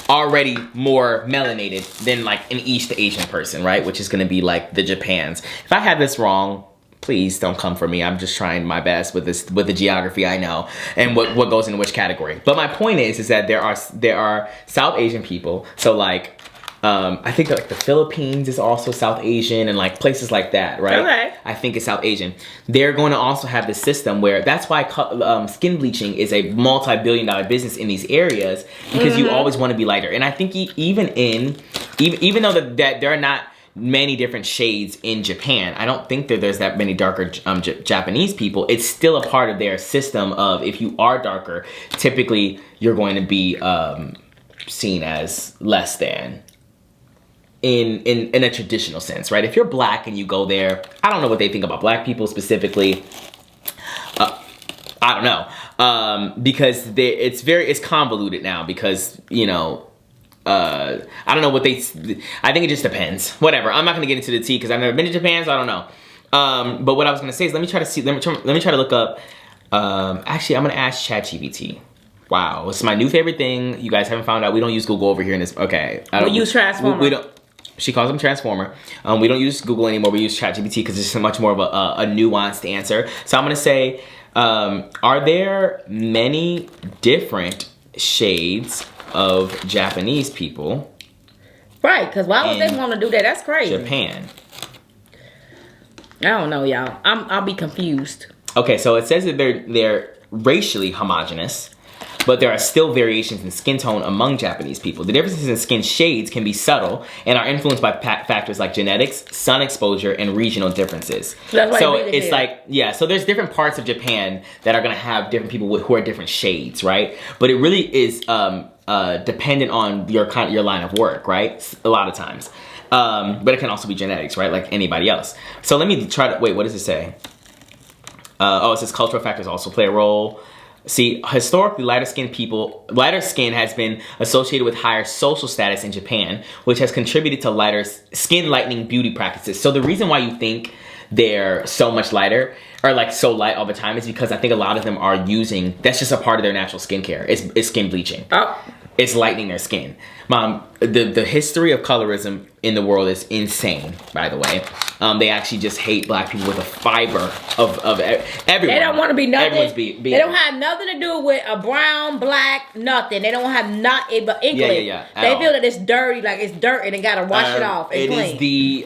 already more melanated than like an East Asian person, right? Which is going to be like the Japans. If I have this wrong, please don't come for me. I'm just trying my best with the geography I know and what goes into which category. But my point is that there are South Asian people. So like I think that like the Philippines is also South Asian and like places like that, right? Okay. I think it's South Asian. They're going to also have this system where that's why skin bleaching is a multi-billion-dollar business in these areas because you always want to be lighter. And I think even though that there are not many different shades in Japan, I don't think that there's that many darker Japanese people. It's still a part of their system of if you are darker, typically you're going to be seen as less than. In a traditional sense, right? If you're black and you go there, I don't know what they think about black people specifically. I don't know. Because it's convoluted now because, you know, I don't know what I think it just depends. Whatever. I'm not going to get into the tea because I've never been to Japan, so I don't know. But what I was going to say is let me try to look up. Actually, I'm going to ask ChatGPT. Wow, it's my new favorite thing. You guys haven't found out. We don't use Google over here in this. Okay. We use Transformer. We don't. She calls them Transformer. We don't use Google anymore. We use ChatGPT because it's much more of a nuanced answer. So I'm going to say, are there many different shades of Japanese people? Right, because why would they want to do that? That's crazy. Japan. I don't know, y'all. I'll be confused. Okay, so it says that they're racially homogenous. But there are still variations in skin tone among Japanese people. The differences in skin shades can be subtle and are influenced by factors like genetics, sun exposure, and regional differences. So it's like, yeah, so there's different parts of Japan that are going to have different people who are different shades, right? But it really is dependent on your line of work, right? A lot of times. But it can also be genetics, right? Like anybody else. So let me try to, wait, what does it say? It says cultural factors also play a role. See, historically, lighter skin has been associated with higher social status in Japan, which has contributed to lighter skin lightening beauty practices. So the reason why you think they're so much lighter or like so light all the time is because I think a lot of them are using, that's just a part of their natural skincare. It's skin bleaching. Oh. It's lightening their skin. Mom, the history of colorism in the world is insane, by the way. They actually just hate black people with a fiber of everyone. They don't want to be nothing. Everyone's they don't have nothing to do with a brown, black, nothing. They don't have not but inkling. Yeah. They feel that it's dirty, like it's dirt, and they gotta wash it off and clean. It is the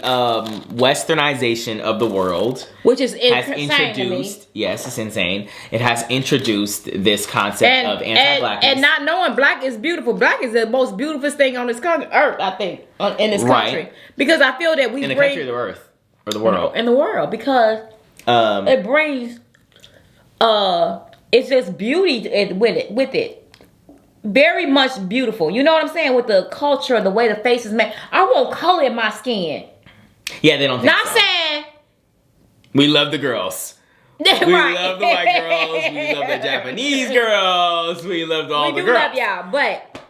westernization of the world, which is has introduced. Yes, it's insane. It has introduced this concept of anti-blackness and not knowing black is beautiful. Black is the most beautiful thing on this earth, I think, in this country, because I feel that we in the country of the earth or the world in the world because it brings it's just beauty with it. Very much beautiful. You know what I'm saying? With the culture, the way the face is made. I want color in my skin. Yeah, they don't think Not so. saying. We love the girls. We love the white girls. We love the Japanese girls. We love all the girls. We do love y'all, but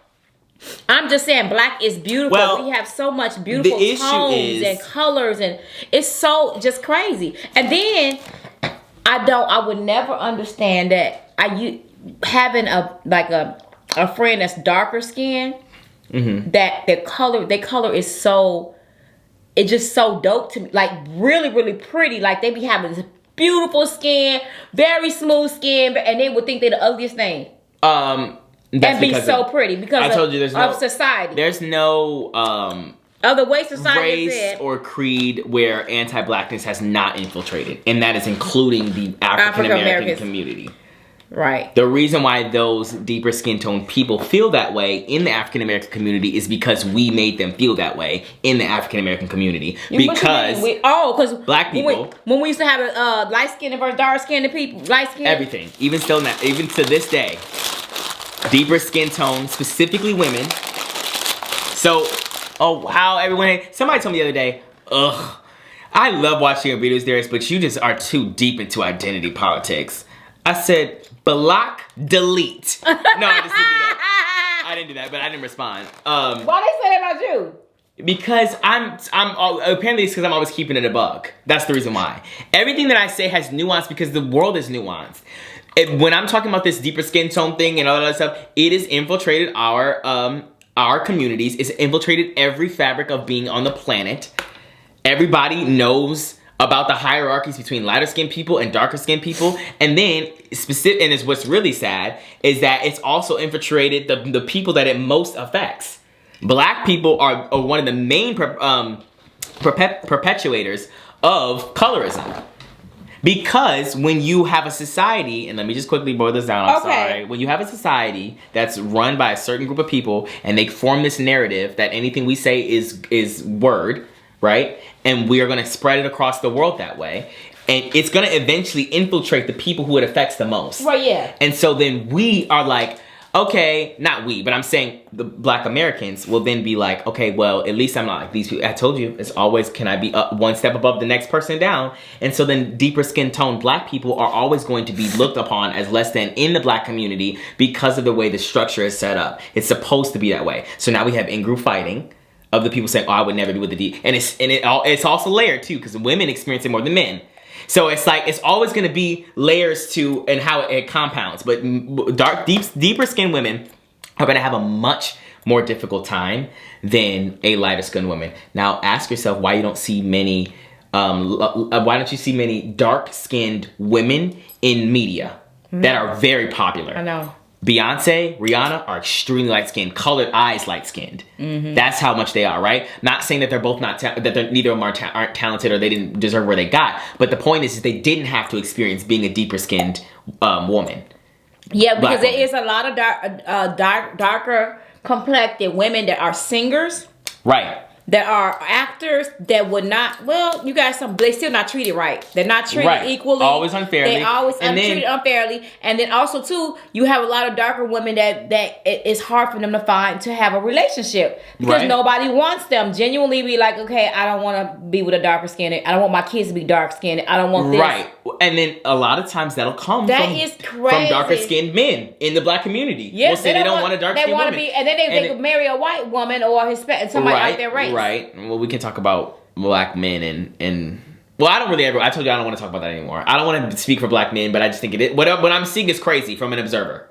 I'm just saying black is beautiful. Well, we have so much beautiful tones and colors, and it's so just crazy. And then I would never understand that having a friend that's darker skin, that their color is so, it's just so dope to me. Like really, really pretty. Like they be having this beautiful skin, very smooth skin, and they would think they're the ugliest thing. And be so pretty because I told you of society. There's no of the way society race or creed where anti-blackness has not infiltrated, and that is including the African American community. Right. The reason why those deeper skin tone people feel that way in the African American community is because we made them feel that way in the African American community. Because black people, when we used to have light skinned versus dark skinned people, light skin, everything, even still now, even to this day, deeper skin tone, specifically women. So, how everyone, somebody told me the other day, I love watching your videos, Darius, but you just are too deep into identity politics. I said, block, delete. No, I just didn't do that. I didn't do that, but I didn't respond. Why they say that about you? Because I'm apparently it's because I'm always keeping it a buck. That's the reason why. Everything that I say has nuance because the world is nuanced. When I'm talking about this deeper skin tone thing and all that stuff, it has infiltrated our communities. It's infiltrated every fabric of being on the planet. Everybody knows about the hierarchies between lighter skinned people and darker skinned people. And then what's really sad is that it's also infiltrated the people that it most affects. Black people are one of the main perpetuators of colorism. Because when you have a society, and let me just quickly boil this down, I'm sorry. When you have a society that's run by a certain group of people and they form this narrative that anything we say is word, right? And we are going to spread it across the world that way. And it's going to eventually infiltrate the people who it affects the most. Right, yeah. And so then we are like, okay, not we, but I'm saying the Black Americans will then be like, okay, well, at least I'm not like these people. I told you, it's always, can I be one step above the next person down? And so then deeper skin tone Black people are always going to be looked upon as less than in the Black community because of the way the structure is set up. It's supposed to be that way. So now we have in-group fighting of the people saying, oh, I would never be with the D. And it's also layered too, because women experience it more than men. So it's like, it's always going to be layers to and how it compounds. But deeper skinned women are going to have a much more difficult time than a lighter skinned woman. Now ask yourself why you don't see many, why don't you see many dark skinned women in media that are very popular? I know. Beyonce, Rihanna are extremely light-skinned, colored eyes light-skinned. That's how much they are, right? Not saying that they're both not, neither of them aren't talented or they didn't deserve where they got. But the point is they didn't have to experience being a deeper-skinned woman. Yeah, because there is a lot of darker complected women that are singers. Right. That are actors that would not, well, you guys, they still not treated right. They're not treated equally. Always unfairly. They're always treated unfairly. And then also, too, you have a lot of darker women that it's hard for them to have a relationship. Because nobody wants them. Genuinely be like, okay, I don't want to be with a darker skinned. I don't want my kids to be dark skinned. I don't want this. Right. And then a lot of times that'll come from darker skinned men in the Black community. Yes, we'll say they don't want a dark skinned woman. And then they could marry a white woman or a Hispanic, somebody out there race. Right. Well, we can talk about Black men and well, I don't really ever. I told you I don't want to talk about that anymore. I don't want to speak for Black men, but I just think it is. What I'm seeing is crazy from an observer.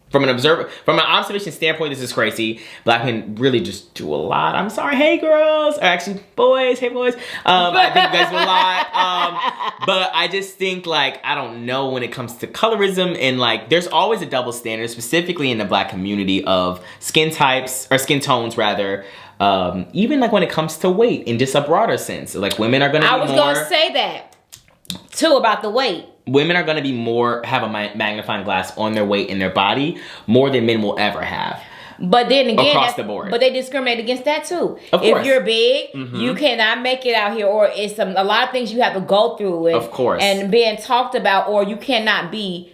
From an observation standpoint, this is crazy. Black men really just do a lot. I'm sorry, hey girls, or actually boys, hey boys. I think you guys do a lot. But I just think like, I don't know when it comes to colorism and like, there's always a double standard, specifically in the Black community of skin types, or skin tones rather. Even like when it comes to weight in just a broader sense. Like women are going to be more... I was going to say that too about the weight. Women are going to be have a magnifying glass on their weight and their body more than men will ever have. But then again, across the board. But they discriminate against that too. Of course. If you're big, you cannot make it out here, or it's a lot of things you have to go through. And, of course. And being talked about, or you cannot be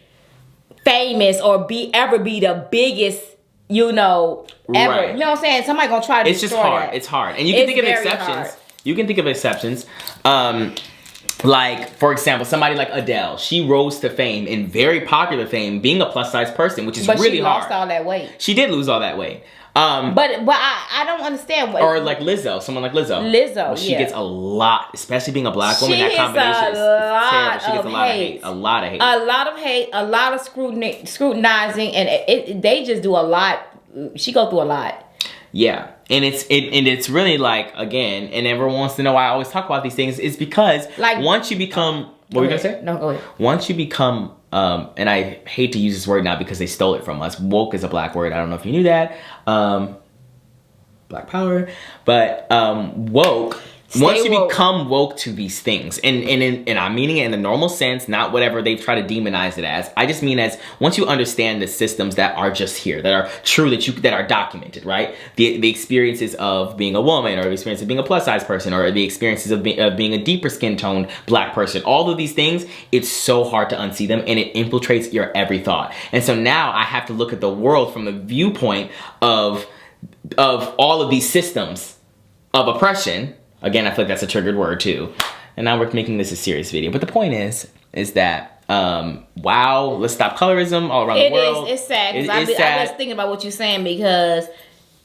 famous or ever be the biggest, you know, ever. Right. You know what I'm saying? Somebody gonna try to It's just destroy hard. that. It's hard. And you can think of exceptions. Hard. You can think of exceptions. Like, for example, somebody like Adele. She rose to fame, and very popular fame, being a plus size person, which is really hard. But she lost all that weight. She did lose all that weight. But I don't understand what. Or like Lizzo, someone like Lizzo. Well, she gets a lot, especially being a black woman. That combination is terrible. She gets a lot of hate. A lot of hate. A lot of hate. A lot of scrutinizing, and they just do a lot. She go through a lot. Yeah, and it's really like, again, and everyone wants to know why I always talk about these things. It's because like once you become, what were you gonna say? No, go ahead. Once you become, and I hate to use this word now because they stole it from us. Woke is a black word. I don't know if you knew that. Black power, but woke. Once you become woke to these things, and I'm meaning it in the normal sense, not whatever they've tried to demonize it as. I just mean as once you understand the systems that are just here, that are true, that are documented, right? The experiences of being a woman, or the experience of being a plus size person, or the experiences of being a deeper skin tone black person. All of these things, it's so hard to unsee them, and it infiltrates your every thought. And so now I have to look at the world from the viewpoint of all of these systems of oppression. Again, I feel like that's a triggered word too. And now we're making this a serious video. But the point is that, wow, let's stop colorism all around the world. It's sad. I was thinking about what you're saying because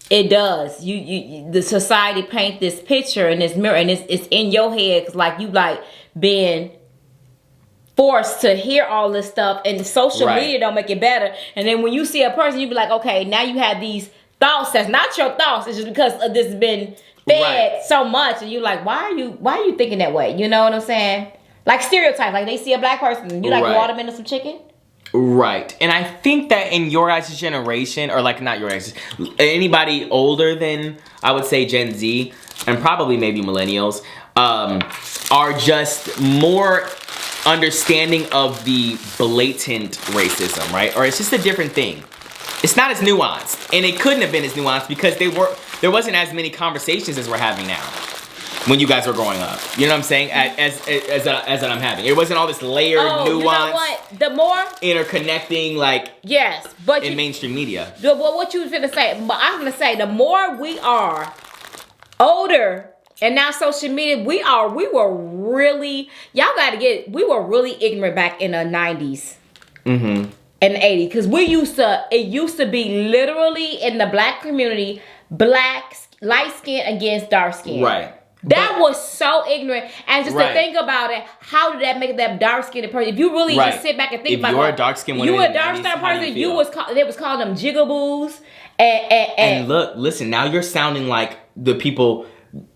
it does. The society paint this picture in this mirror, and it's in your head. Cause like you like being forced to hear all this stuff, and the social media don't make it better. And then when you see a person, you be like, okay, now you have these thoughts that's not your thoughts. It's just because of this has been fed so much, and you like, why are you thinking that way? You know what I'm saying? Like stereotypes, like they see a black person, you like water them into some chicken. Right, and I think that in your guys' generation, or like not your guys', anybody older than I would say Gen Z, and probably maybe millennials, are just more understanding of the blatant racism, right? Or it's just a different thing. It's not as nuanced, and it couldn't have been as nuanced because there wasn't as many conversations as we're having now when you guys were growing up. You know what I'm saying? As I'm having. It wasn't all this layered nuance. You know what? The more interconnecting, like but in mainstream media. Well, what you was gonna say? But I'm gonna say the more we are older. And now social media, we were really ignorant back in the 90s. Mm-hmm. And the 80s. Because it used to be literally in the black community, light skin against dark skin. Right. That was so ignorant. And just to think about it, how did that make that dark skinned person? If you really just sit back and think about it. If you're a dark skinned woman, you were a dark skinned person, they was calling them jigaboos. And look, listen, now you're sounding like the people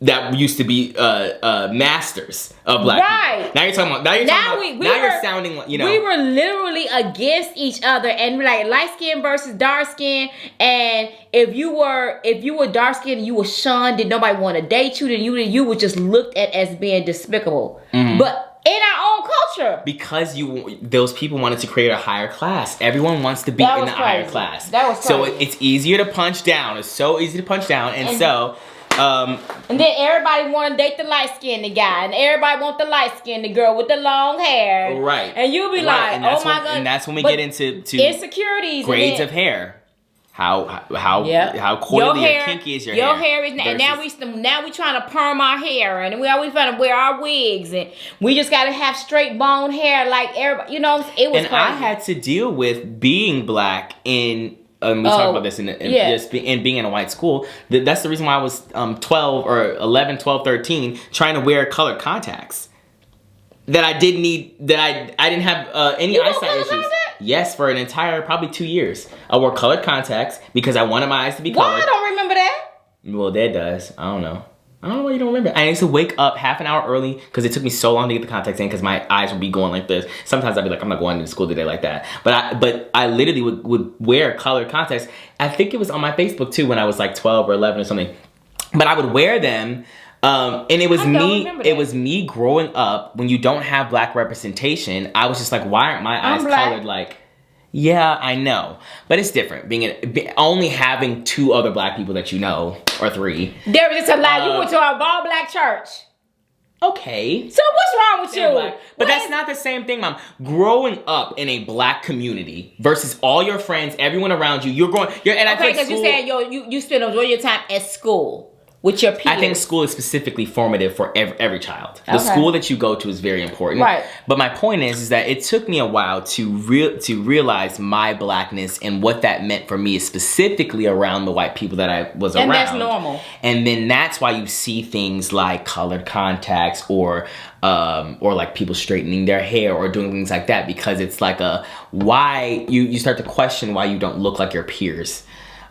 that used to be masters of black people. Now you're talking about. You're sounding like, you know. We were literally against each other, and like light skin versus dark skin. And if you were dark skinned, you were shunned. Did nobody want to date you? Then you were just looked at as being despicable. Mm-hmm. But in our own culture, because those people wanted to create a higher class. Everyone wants to be in the higher class. That was crazy. So it's easier to punch down. It's so easy to punch down, and so. And then everybody want to date the light-skinned guy, and everybody want the light-skinned girl with the long hair. Right. And you'll be like, oh my God. And that's when we get into insecurities. Grades of hair. How coily or kinky is your hair? Your hair is, and now we trying to perm our hair, and we always trying to wear our wigs, and we just got to have straight bone hair like everybody. You know, it was. And crazy. I had to deal with being black in. We talked about this just being in a white school. That's the reason why I was 12 or 11, 12, 13 trying to wear colored contacts. That I didn't need. That I didn't have any eyesight issues. Yes, for an entire probably 2 years, I wore colored contacts because I wanted my eyes to be colored. Why I don't remember that? Well, Dad does. I don't know why you don't remember. I used to wake up half an hour early because it took me so long to get the contacts in because my eyes would be going like this. Sometimes I'd be like, I'm not going to school today like that. But I literally would wear colored contacts. I think it was on my Facebook too when I was like 12 or 11 or something. But I would wear them. And it was me growing up when you don't have black representation. I was just like, why aren't my eyes colored like... Yeah, I know, but it's different. Only having 2 other black people that you know, or 3. There was just a lot. You went to a all black church. Okay. So what's wrong with you? Black. But that's not the same thing, Mom. Growing up in a black community versus all your friends, everyone around you, okay, because you said you spend all your time at school with your peers. I think school is specifically formative for every child. The school that you go to is very important. Right. But my point is that it took me a while to realize my blackness and what that meant for me, specifically around the white people that I was around. And that's normal. And then that's why you see things like colored contacts or like people straightening their hair or doing things like that, because it's like why you start to question why you don't look like your peers.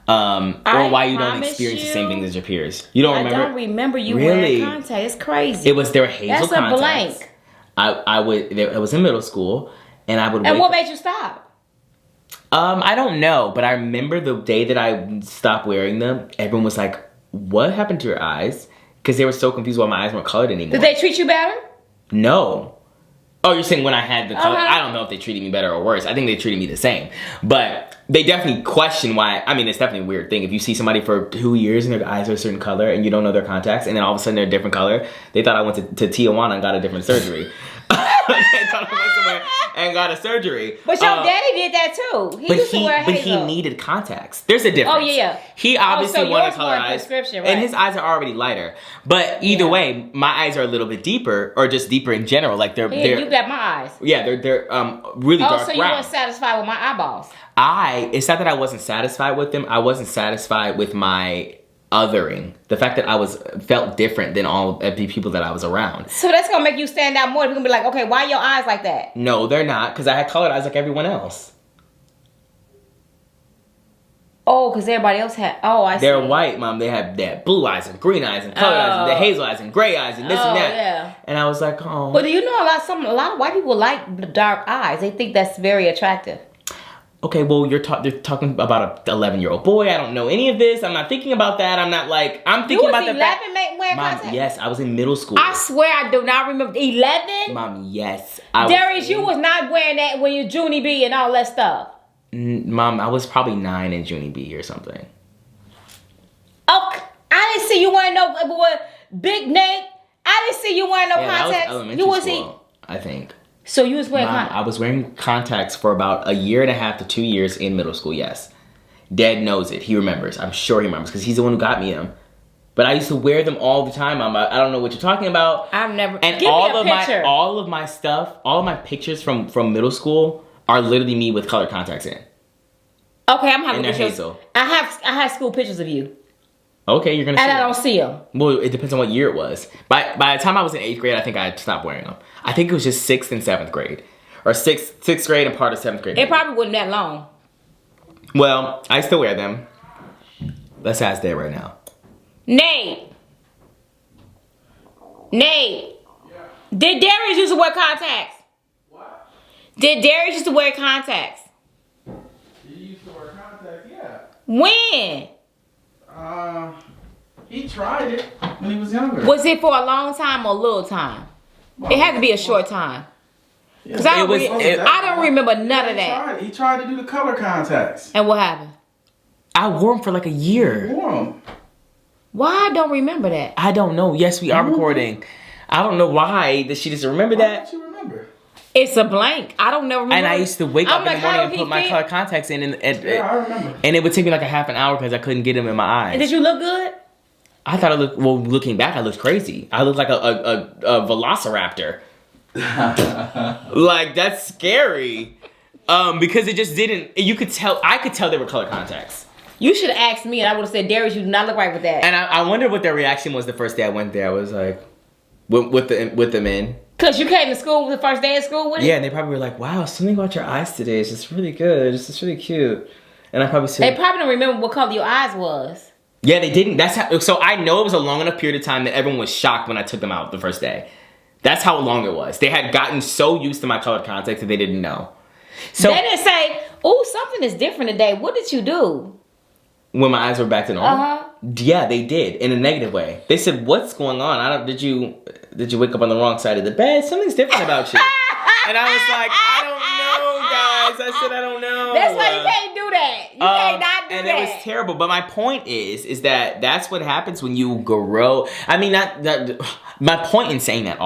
Or why you don't experience the same things as your peers. You don't remember? I don't remember you wearing contacts. It's crazy. There were hazel contacts. That's a blank. It was in middle school, and I would. And what made you stop? I don't know, but I remember the day that I stopped wearing them. Everyone was like, "What happened to your eyes?" Because they were so confused why my eyes weren't colored anymore. Did they treat you better? No. Oh, you're saying when I had the color? I don't know if they treated me better or worse. I think they treated me the same, but they definitely question why. I mean, it's definitely a weird thing. If you see somebody for 2 years and their eyes are a certain color and you don't know their contacts, and then all of a sudden they're a different color, they thought I went to Tijuana and got a different surgery. They thought I went somewhere and got a surgery. But your daddy did that too. He used to wear hazel. But he needed contacts. There's a difference. Oh, yeah. He obviously wanted color eyes. Prescription, right? And his eyes are already lighter. But either way, my eyes are a little bit deeper, or just deeper in general. Like they're you got my eyes. Yeah, they're really dark brown. So you weren't satisfied with my eyeballs. It's not that I wasn't satisfied with them. I wasn't satisfied with my othering. The fact that I felt different than all of the people that I was around. So that's gonna make you stand out more. You're gonna be like, okay, why are your eyes like that? No, they're not, because I had colored eyes like everyone else. Oh, because everybody else had. Oh, I see. They're white, Mom. They had blue eyes and green eyes and colored eyes and the hazel eyes and gray eyes and this and that. Yeah. And I was like, oh. But do you know a lot of white people like dark eyes? They think that's very attractive. Okay, well, you're talking about an 11-year-old boy. I don't know any of this. I'm not thinking about that. I'm not like, I'm thinking about the fact. You was 11 wearing contacts? Yes, I was in middle school. I swear I do not remember. 11? Mom, yes. Darius, you was not wearing that when you Junie B and all that stuff. Mom, I was probably 9 in Junie B or something. Oh, I didn't see you wearing no Big Nate. I didn't see you wearing no contacts. That was elementary school, I think. So you was wearing contacts? I was wearing contacts for about 1.5 years to 2 years in middle school, yes. Dad knows it. He remembers. I'm sure he remembers because he's the one who got me them. But I used to wear them all the time, Mom. I don't know what you're talking about. I've never... And Give me a picture. all of my stuff, all of my pictures from middle school are literally me with colored contacts in. Okay, I'm having pictures. Hazel. I have school pictures of you. Okay, you're gonna see and I them. don't see them. Well, it depends on what year it was. By the time I was in 8th grade, I think I stopped wearing them. I think it was just 6th and 7th grade. Or 6th grade and part of 7th grade. It probably wasn't that long. Well, I still wear them. Let's ask Dad right now. Nate. Yeah. Did Darius used to wear contacts? What? Did Darius used to wear contacts? He used to wear contacts, yeah. When? He tried it when he was younger. Was it for a long time or a little time? Well, it had to be a short time. Because I don't remember none of that. He tried to do the color contacts. And what happened? I wore them for like a year. He wore them. Why I don't remember that? I don't know. Yes, we are recording. I don't know why that she doesn't remember that. Why don't you remember? It's a blank. I don't never remember. And I used to wake up in the morning and put my color contacts in. Yeah, I remember. And it would take me like a half an hour because I couldn't get them in my eyes. And did you look good? I thought I looked, well, looking back, I looked crazy. I looked like a velociraptor. Like, that's scary. Because it just didn't, I could tell they were color contacts. You should have asked me and I would have said, Darius, you do not look right with that. And I wonder what their reaction was the first day I went there. I was like, with them in. Because you came to school the first day of school with it? Yeah, and they probably were like, wow, something about your eyes today is just really good. It's just really cute. And I probably said... They probably don't remember what color your eyes was. Yeah, they didn't. So I know it was a long enough period of time that everyone was shocked when I took them out the first day. That's how long it was. They had gotten so used to my colored contacts that they didn't know. So they didn't say, "Ooh, something is different today." What did you do? When my eyes were back to normal? Yeah, they did in a negative way. They said, "What's going on? Did you wake up on the wrong side of the bed? Something's different about you." And I was like, "I don't know, guys." I said, "I don't know." That's why you can't do that. You can't not do and that. it was terrible. But my point is that that's what happens when you grow. I mean, my point in saying that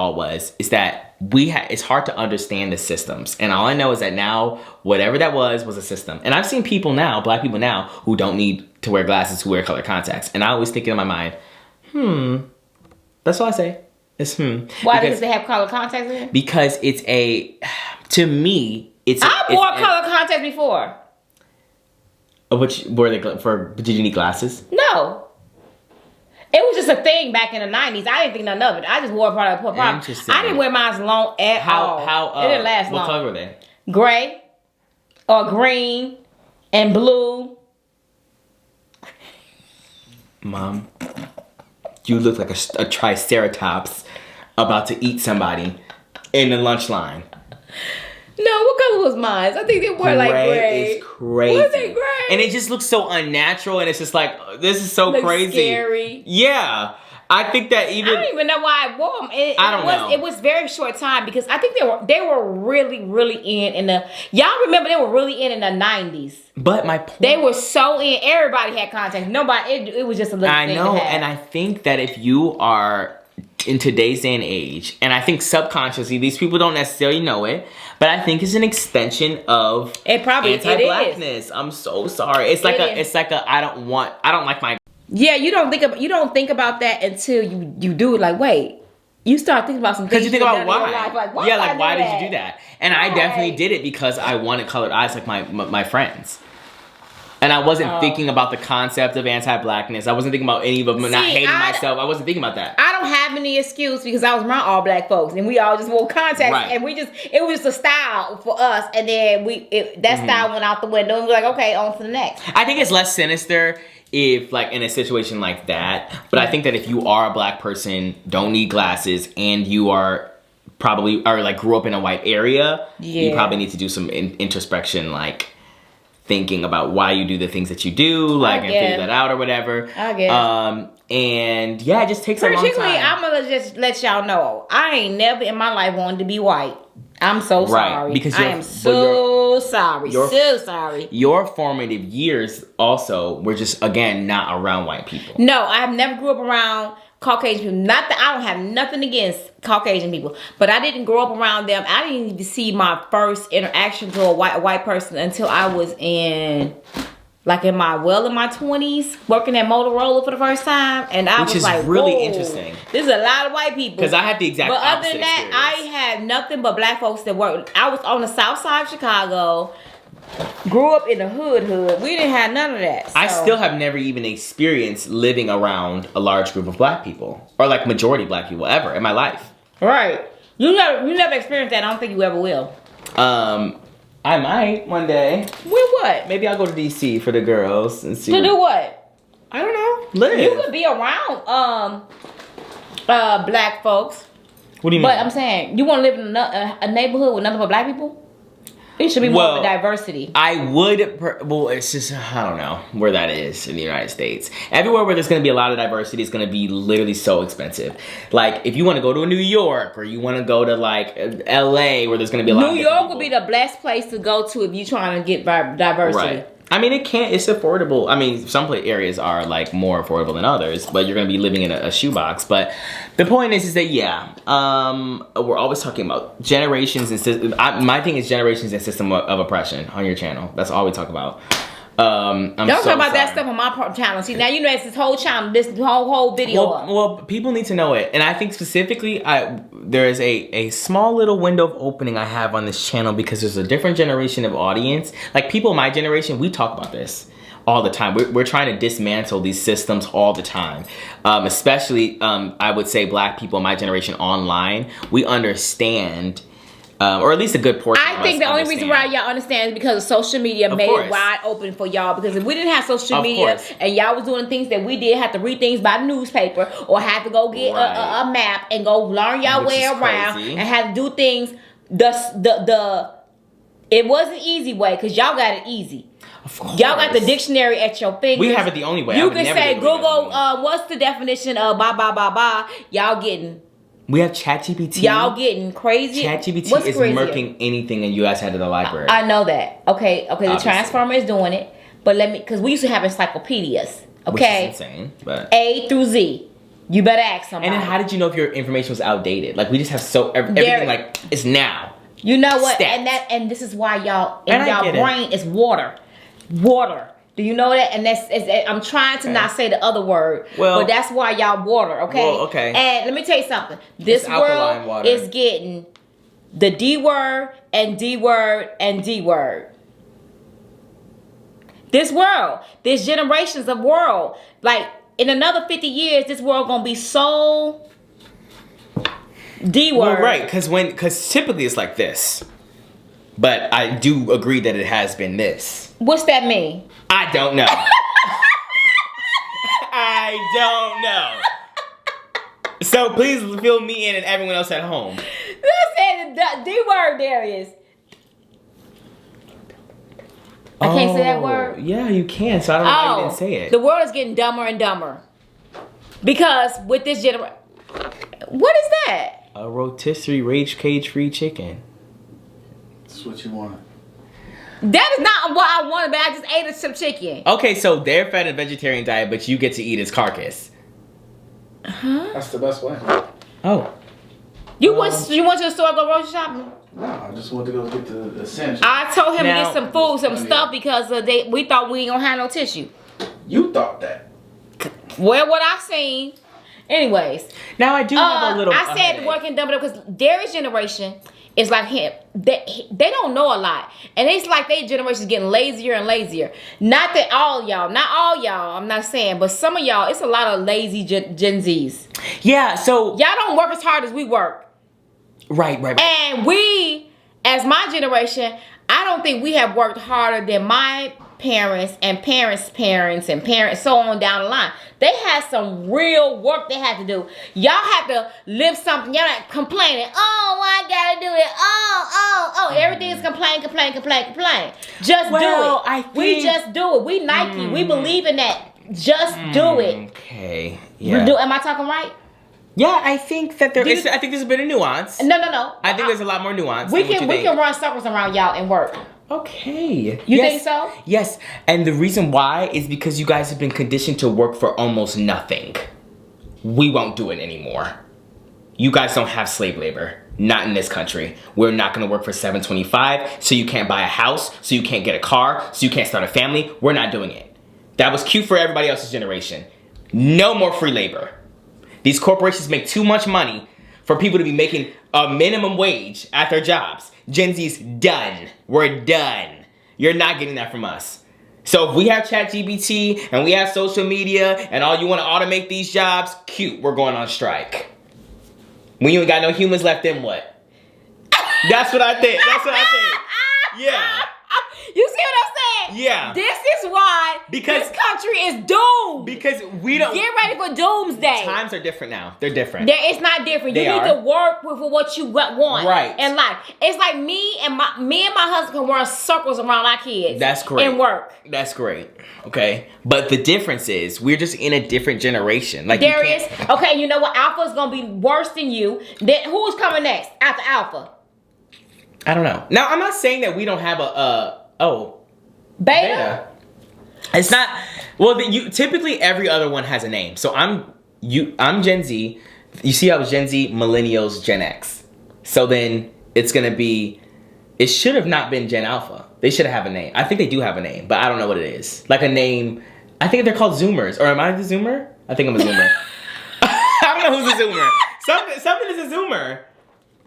is that it's hard to understand the systems. And all I know is that now, whatever that was a system. And I've seen people now, black people now, who don't need to wear glasses, who wear color contacts. And I always think in my mind, that's all I say. It's Why? Because they have color contacts in? Because to me, I wore color contacts before. Which were they for? Did you need glasses? No. It was just a thing back in the 90s. I didn't think nothing of it. I just wore a product. Interesting. I didn't wear mine long at all. It didn't last long. What color were they? Gray or green and blue. Mom, you look like a triceratops about to eat somebody in the lunch line. No, what color was mine? I think they were like gray. Gray is crazy. Was it gray? And it just looks so unnatural, and it's just like, this is so crazy. Scary. Yeah. I think that I don't even know why I wore them. I don't know. It was very short time because I think they were really in the. Y'all remember they were really in the 90s. But my point, they were so in. Everybody had contacts. Nobody. It was just a little thing. I know, and I think that if you are in today's day and age, and I think subconsciously these people don't necessarily know it, but I think it's an extension of anti-blackness. I'm so sorry. It's like I don't like my. Yeah, you don't think about that until you do it. Like, wait, you start thinking about some things. Because you think about why. Like, why did you do that? And I definitely did it because I wanted colored eyes like my friends. And I wasn't thinking about the concept of anti-blackness. I wasn't thinking about any of them not hating myself. I wasn't thinking about that. I don't have any excuse because I was around all black folks and we all just wore contacts and it was just a style for us. And then that style went out the window and we're like, okay, on to the next. I think it's less sinister if like in a situation like that. But I think that if you are a black person, don't need glasses, and you are probably grew up in a white area, you probably need to do some introspection, like thinking about why you do the things that you do, and figure that out or whatever. I guess. And yeah, it just takes a long time. I'm gonna just let y'all know, I ain't never in my life wanted to be white. I'm so sorry. Because I am so sorry. So sorry. Your formative years also were just, again, not around white people. No, I have never grew up around Caucasian people. Not that I don't have nothing against Caucasian people, but I didn't grow up around them. I didn't even see my first interaction to a white person until I was in my 20s, working at Motorola for the first time, and Which is like, really interesting. There's a lot of white people. Because I had the exact opposite But other than that, experience. I had nothing but black folks that worked. I was on the south side of Chicago, grew up in the hood. We didn't have none of that. So. I still have never even experienced living around a large group of black people, or like majority black people ever in my life. Right. You never experienced that. I don't think you ever will. I might one day. With what? Maybe I'll go to DC for the girls and see. To do what? I don't know. Live. You could be around black folks. What do you mean? But I'm saying, you want to live in a neighborhood with nothing but black people? It should be more of a diversity. I would, it's just, I don't know where that is in the United States. Everywhere where there's going to be a lot of diversity is going to be literally so expensive. Like, if you want to go to New York, or you want to go to, like, LA, where there's going to be a lot of New York would be the best place to go to if you're trying to get diversity. Right. I mean, it's affordable. I mean, some areas are, like, more affordable than others, but you're going to be living in a shoebox. But the point is that, we're always talking about generations and my thing is generations and system of oppression on your channel. That's all we talk about. Don't talk about that stuff on my channel. See, now you know it's this whole channel, this whole video. Well, people need to know it. And I think specifically, there is a small little window of opening I have on this channel because there's a different generation of audience. Like, people my generation, we talk about this all the time. We're trying to dismantle these systems all the time. Especially, I would say black people in my generation online, we understand... or at least a good portion of us think the only reason why y'all understand is because of social media made it wide open for y'all. Because if we didn't have social media and y'all was doing things that we did, have to read things by the newspaper or have to go get a map and go learn y'all way around and have to do things it wasn't easy way, because y'all got it easy. Y'all got the dictionary at your fingers. We have it the only way. You can say, Google, what's the definition of blah, blah, blah, blah. Y'all getting... We have ChatGPT. Y'all getting crazy. ChatGPT is murking anything and you guys had to the library. I know that. Okay. The Transformer is doing it. but because we used to have encyclopedias. Okay. Which is insane, but A through Z. You better ask somebody. And then how did you know if your information was outdated? Like we just have everything like it's now. You know what? Stats. And this is why y'all And brain is water. Water. Do you know that? And I'm trying to not say the other word, but that's why y'all water, okay? Well, okay. And let me tell you something. This world is getting the D word and D word and D word. This world, there's generations of world. Like in another 50 years, this world gonna be so D word. Well, right, because typically it's like this. But I do agree that it has been this. What's that mean? I don't know. I don't know. So please fill me in and everyone else at home. Listen, the D word, Darius. I can't say that word. Yeah, you can. So I don't know why you didn't say it. The world is getting dumber and dumber. Because with this generation... What is that? A rotisserie rage cage-free chicken. That's what you want. That is not what I wanted, but I just ate some chicken. Okay, so they're fed a vegetarian diet, but you get to eat its carcass. Huh? That's the best way. Oh. You went to the store to go grocery shopping? No, I just want to go get the essentials. I told him to Now- get some food, some stuff, because we thought we ain't gonna have no tissue. You thought that. Well, what I seen. Anyways. Now I do have a little... I said working dumb because Darius' generation is like him. They don't know a lot. And it's like their generation is getting lazier and lazier. Not that all y'all. Not all y'all. I'm not saying. But some of y'all, it's a lot of lazy Gen Zs. Yeah, so... Y'all don't work as hard as we work. Right. And we, as my generation, I don't think we have worked harder than my parents and parents' parents and parents, so on down the line. They had some real work they had to do. Y'all have to live something. Y'all not complaining. Oh, I gotta do it. Oh. Everything is complain. Just do it. We just do it. We Nike. We believe in that. Just do it. Okay. Yeah. Am I talking right? Yeah, I think that I think there's a bit of nuance. No. I think there's a lot more nuance. We can run circles around y'all and work. Okay. You think so? Yes. And the reason why is because you guys have been conditioned to work for almost nothing. We won't do it anymore. You guys don't have slave labor. Not in this country. We're not going to work for $7.25, so you can't buy a house, so you can't get a car, so you can't start a family. We're not doing it. That was cute for everybody else's generation. No more free labor. These corporations make too much money for people to be making a minimum wage at their jobs. Gen Z's done. We're done. You're not getting that from us. So if we have ChatGPT and we have social media and all you want to automate these jobs, cute, we're going on strike. When you ain't got no humans left, then what? That's what I think. Yeah. You see what I'm saying? Yeah. This is why this country is doomed. Because we don't... Get ready for doomsday. Times are different now. They're different. It's not different. You need to work for what you want in life. It's like me and my husband can run circles around our kids. That's great. And work. That's great. Okay. But the difference is we're just in a different generation. Like Darius, okay, you know what? Alpha's gonna be worse than you. Then who's coming next after Alpha? I don't know. Now I'm not saying that we don't have Beta? It's not. Well, typically every other one has a name. So I'm Gen Z. You see, I was Gen Z, Millennials, Gen X. So then it's gonna be. It should have not been Gen Alpha. They should have a name. I think they do have a name, but I don't know what it is. Like a name. I think they're called Zoomers. Or am I the Zoomer? I think I'm a Zoomer. I don't know who's a Zoomer. Something is a Zoomer.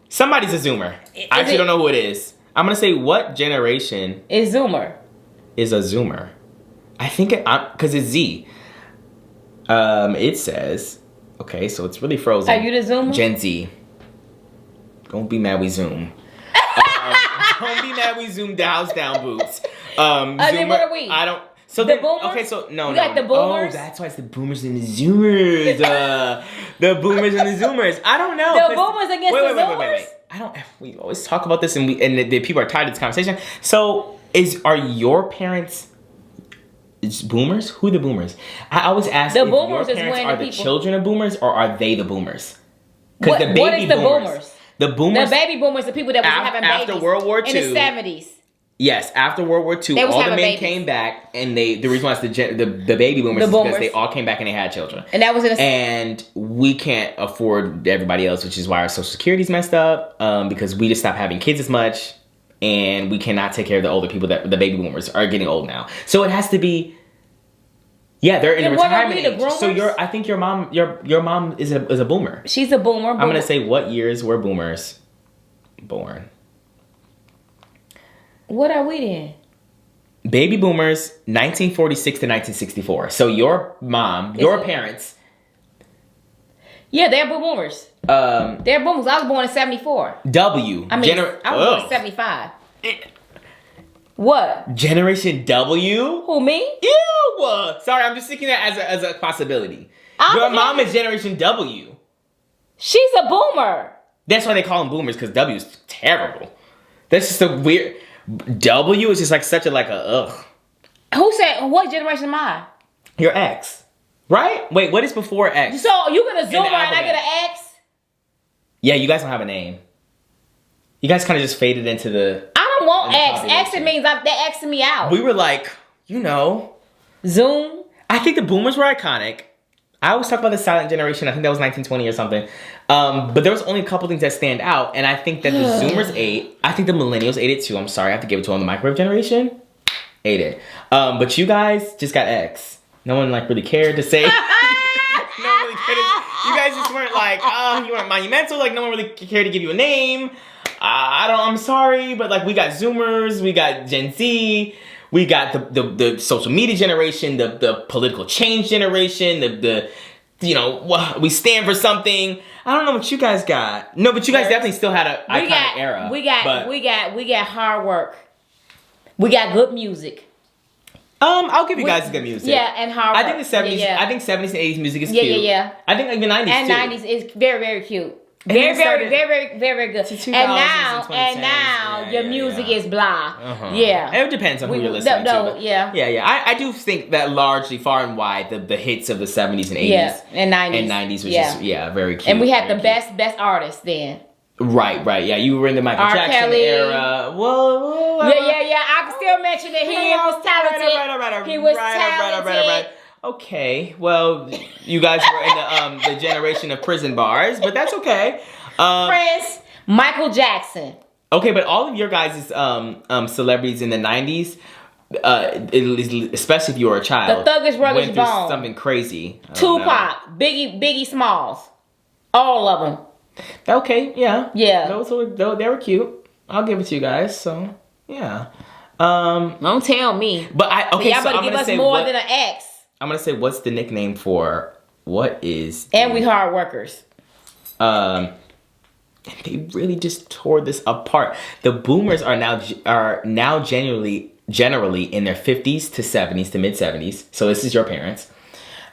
Somebody's a Zoomer. I actually don't know who it is. I'm gonna say what generation is Zoomer? Is a Zoomer. I think because it's Z. It says, okay, so it's really frozen. Are you the Zoomer? Gen Z. Don't be mad we Zoom. Don't be mad we Zoom the house down, boots. Then what are we? I don't. So the boomers? Okay, so no. Like the boomers? Oh, that's why it's the boomers and the Zoomers. The boomers and the Zoomers. I don't know. The boomers against the Zoomers? Wait. I don't. We always talk about this, and the people are tied to this conversation. So, are your parents boomers? Who are the boomers? I always ask the if boomers your parents are the children of boomers, or are they the boomers? Because what is the boomers? The boomers. The baby boomers, the people that was having babies after World War II in the 70s. Yes, after World War II, all the men came back, and the reason why it's the baby boomers is because they all came back and they had children. And that was and we can't afford everybody else, which is why our Social Security's messed up, because we just stopped having kids as much, and we cannot take care of the older people that the baby boomers are getting old now. So it has to be. Yeah, they're in the retirement age. So I think your mom is a boomer. She's a boomer. I'm gonna say what years were boomers born? What are we then? Baby boomers, 1946 to 1964. So your mom, your parents. Yeah, they're boomers. They're boomers. I was born in 74. I was born in 75. What? Generation W? Who, me? Ew! Sorry, I'm just thinking that as a possibility. Your mom is Generation W. She's a boomer. That's why they call them boomers, because W is terrible. That's just a weird... W is just like such a ugh. Who said, what generation am I? Your X. Right? Wait, what is before X? So you get a Zoomer and I get an X? Yeah, you guys don't have a name. You guys kind of just faded into the... I don't want X. X, it means they're Xing me out. We were like, Zoom. I think the boomers were iconic. I always talk about the silent generation. I think that was 1920 or something. But there was only a couple things that stand out. And I think that the Zoomers ate. I think the Millennials ate it too. I'm sorry. I have to give it to them. The microwave generation ate it. But you guys just got X. No one really cared to say. No one really cared you guys just weren't you weren't monumental. No one really cared to give you a name. I'm sorry. But we got Zoomers. We got Gen Z. We got the social media generation, the political change generation, we stand for something. I don't know what you guys got. No, but you guys definitely still had an iconic era. We got hard work. We got good music. I'll give you guys good music. Yeah, and hard work. I think the 70s, I think 70s and 80s music is cute. Yeah. I think the 90s and too. And 90s is very, very cute. Very good. And now your music is blah. Yeah. It depends on who you're listening to. Yeah. I do think that largely, far and wide, the hits of the 70s and 80s and 90s. And 90s was just, very cute. And we had the best artists then. Right. Yeah, you were in the Michael Jackson Kelly. era. Whoa. Yeah. I can still mention that he was talented. He was talented. Right. Okay, well, you guys were in the generation of prison bars, but that's okay. Prince, Michael Jackson. Okay, but all of your guys' celebrities in the 90s, especially if you were a child, the Thuggish Ruggish went through Bone, something crazy. Tupac, Biggie Smalls, all of them. Okay, yeah. They were cute. I'll give it to you guys. So yeah. Don't tell me. But y'all better give us more than an X. I'm gonna say, what's the nickname for what is? And we hard workers. They really just tore this apart. The boomers are now generally in their 50s to 70s to mid 70s. So this is your parents,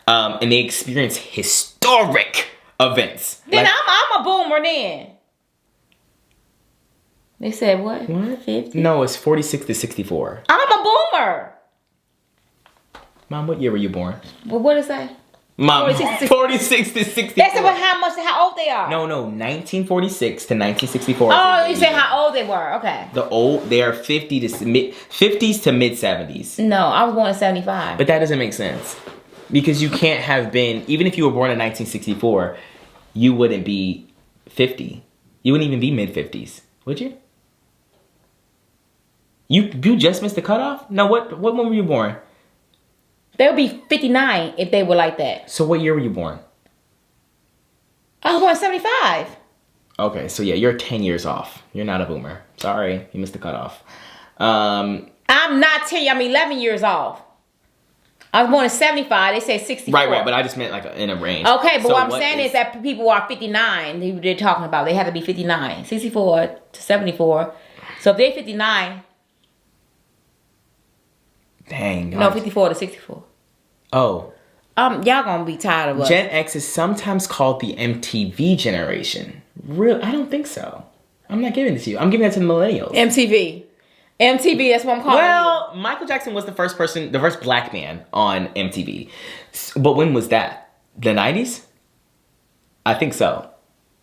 and they experience historic events. Then I'm a boomer then. They said what? 50? No, it's 46 to 64. I'm a boomer. Mom, what year were you born? Well, what did it say? Mom, 46 to 64. That's about how old they are. No, 1946 to 1964. Oh, you said how old they were. Okay. They are 50s to mid 70s. No, I was born in 75. But that doesn't make sense. Because you can't have been, even if you were born in 1964, you wouldn't be 50. You wouldn't even be mid 50s, would you? You just missed the cutoff? No, what when were you born? They would be 59 if they were like that. So what year were you born? I was born in 75. Okay, so yeah, you're 10 years off. You're not a boomer. Sorry, you missed the cutoff. I'm not 10, I'm 11 years off. I was born in 75, they say 64. Right, but I just meant in a range. Okay, but what I'm saying is that people are 59, they're talking about, they have to be 59. 64 to 74. So if they're 59... Dang. No, 54 to 64. Oh. Y'all gonna be tired of us. Gen X is sometimes called the MTV generation. Really? I don't think so. I'm not giving it to you. I'm giving it to the millennials. MTV, that's what I'm calling it. Michael Jackson was the first black man on MTV. But when was that? The 90s? I think so.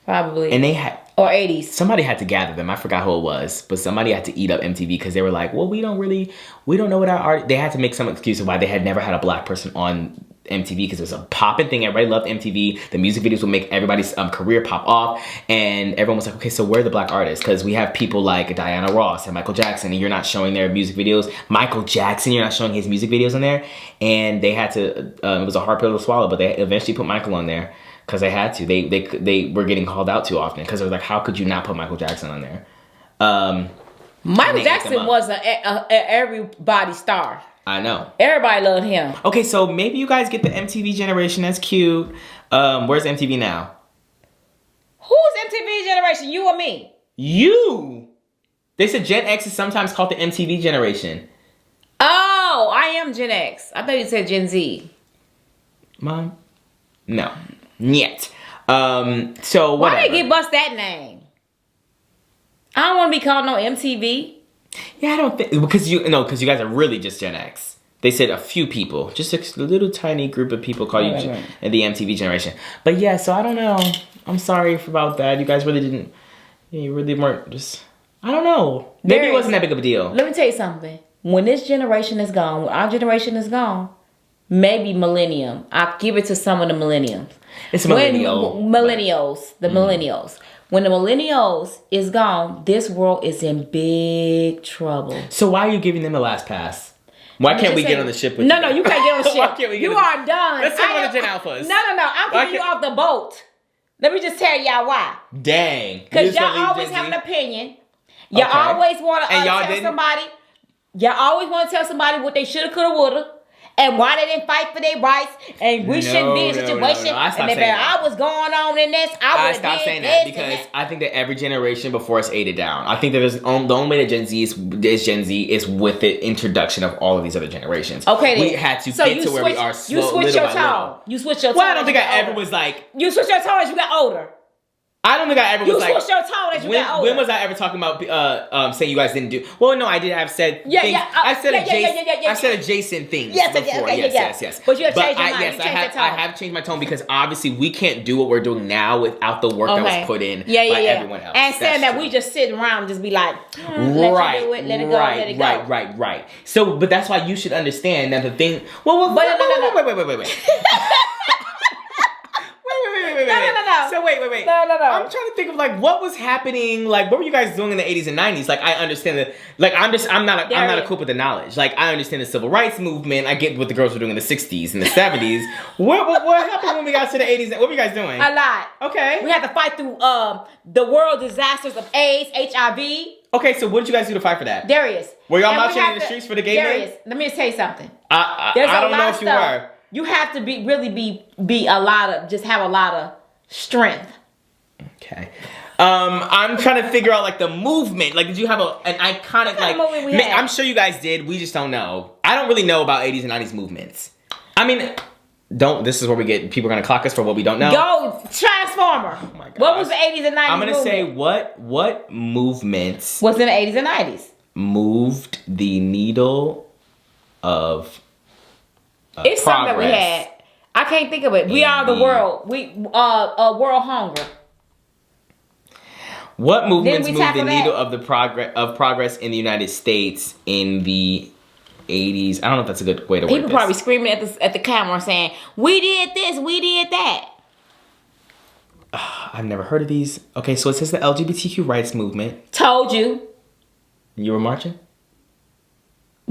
Probably. And they had... Or 80s. Somebody had to gather them. I forgot who it was. But somebody had to eat up MTV because they were like, well, we don't know what our art... They had to make some excuse of why they had never had a black person on MTV because it was a popping thing. Everybody loved MTV. The music videos would make everybody's career pop off. And everyone was like, okay, so where are the black artists? Because we have people like Diana Ross and Michael Jackson, and you're not showing their music videos. Michael Jackson, you're not showing his music videos on there. And they had to... it was a hard pill to swallow, but they eventually put Michael on there. Because they had to. They were getting called out too often. Because they were like, how could you not put Michael Jackson on there? Michael Jackson was a everybody star. I know. Everybody loved him. Okay, so maybe you guys get the MTV generation. That's cute. Where's MTV now? Who's MTV generation? You or me? You. They said Gen X is sometimes called the MTV generation. Oh, I am Gen X. I thought you said Gen Z. Mom? No. Yet. So whatever. Why they give us that name? I don't want to be called no MTV. Yeah, I don't think because you guys are really just Gen X. They said a few people, just a little tiny group of people call you the MTV generation. But yeah, so I don't know. I'm sorry about that. You guys really didn't. You really weren't just. I don't know. Maybe it wasn't that big of a deal. Let me tell you something. When this generation is gone, when our generation is gone, maybe millennium. I'll give it to some of the millenniums. It's millennials. The millennials. When the millennials is gone, this world is in big trouble. So why are you giving them the last pass? Why can't we get on the ship with you? No, you can't get on the ship. Why can't we you are done. Let's talk about the Gen Alphas. No. I'm getting you off the boat. Let me just tell y'all why. Dang. Because y'all always have an opinion. Y'all always want to tell somebody. Y'all always want to tell somebody what they shoulda, coulda, woulda. And why they didn't fight for their rights, and we shouldn't be in a situation. No. I was going on in this. I stopped saying that because I think that every generation before us ate it down. I think that the only way that Gen Z is with the introduction of all of these other generations. Okay, then. We had to get to where we are. You switch your tone. You switch your tone. Well, I don't think I ever was like. You switch your tone as you got older. I don't think I ever was like. You switched your tone as you got older. When was I ever talking about saying you guys didn't do? Well, no, I did. I've said things. I said adjacent things before. Yes. But you have changed your mind. I have changed my tone because obviously we can't do what we're doing now without the work that was put in by everyone else. And saying that we just sit around and just be like, let you do it, let it go, let it go. Right. So, but that's why you should understand that the thing. Well, wait. No. So wait. No. I'm trying to think of like what was happening. Like, what were you guys doing in the 80s and 90s? Like, I understand that. Like, I'm not equipped with the knowledge. Like, I understand the civil rights movement. I get what the girls were doing in the 60s and the 70s. What happened when we got to the 80s? What were you guys doing? A lot. Okay. We had to fight through the world disasters of AIDS, HIV. Okay, so what did you guys do to fight for that? Darius. Were y'all marching in the streets for the gay men? Let me just tell you something. I don't know if you were. You have to have a lot of strength. Okay. I'm trying to figure out like the movement. Like, did you have an iconic like? I'm sure you guys did. We just don't know. I don't really know about 80s and 90s movements. I mean, this is where we get people are gonna clock us for what we don't know. Go Transformer. Oh my God. What was the 80s and 90s? I'm gonna say what movements was in the 80s and 90s moved the needle of it's something that we had. I can't think of it. We are the world. World hunger. What movements moved the needle of the progress in the United States in the 80s? I don't know if that's a good way to word this. People probably screaming at the camera saying, "We did this, we did that." I've never heard of these. Okay, so it says the LGBTQ rights movement. Told you. You were marching?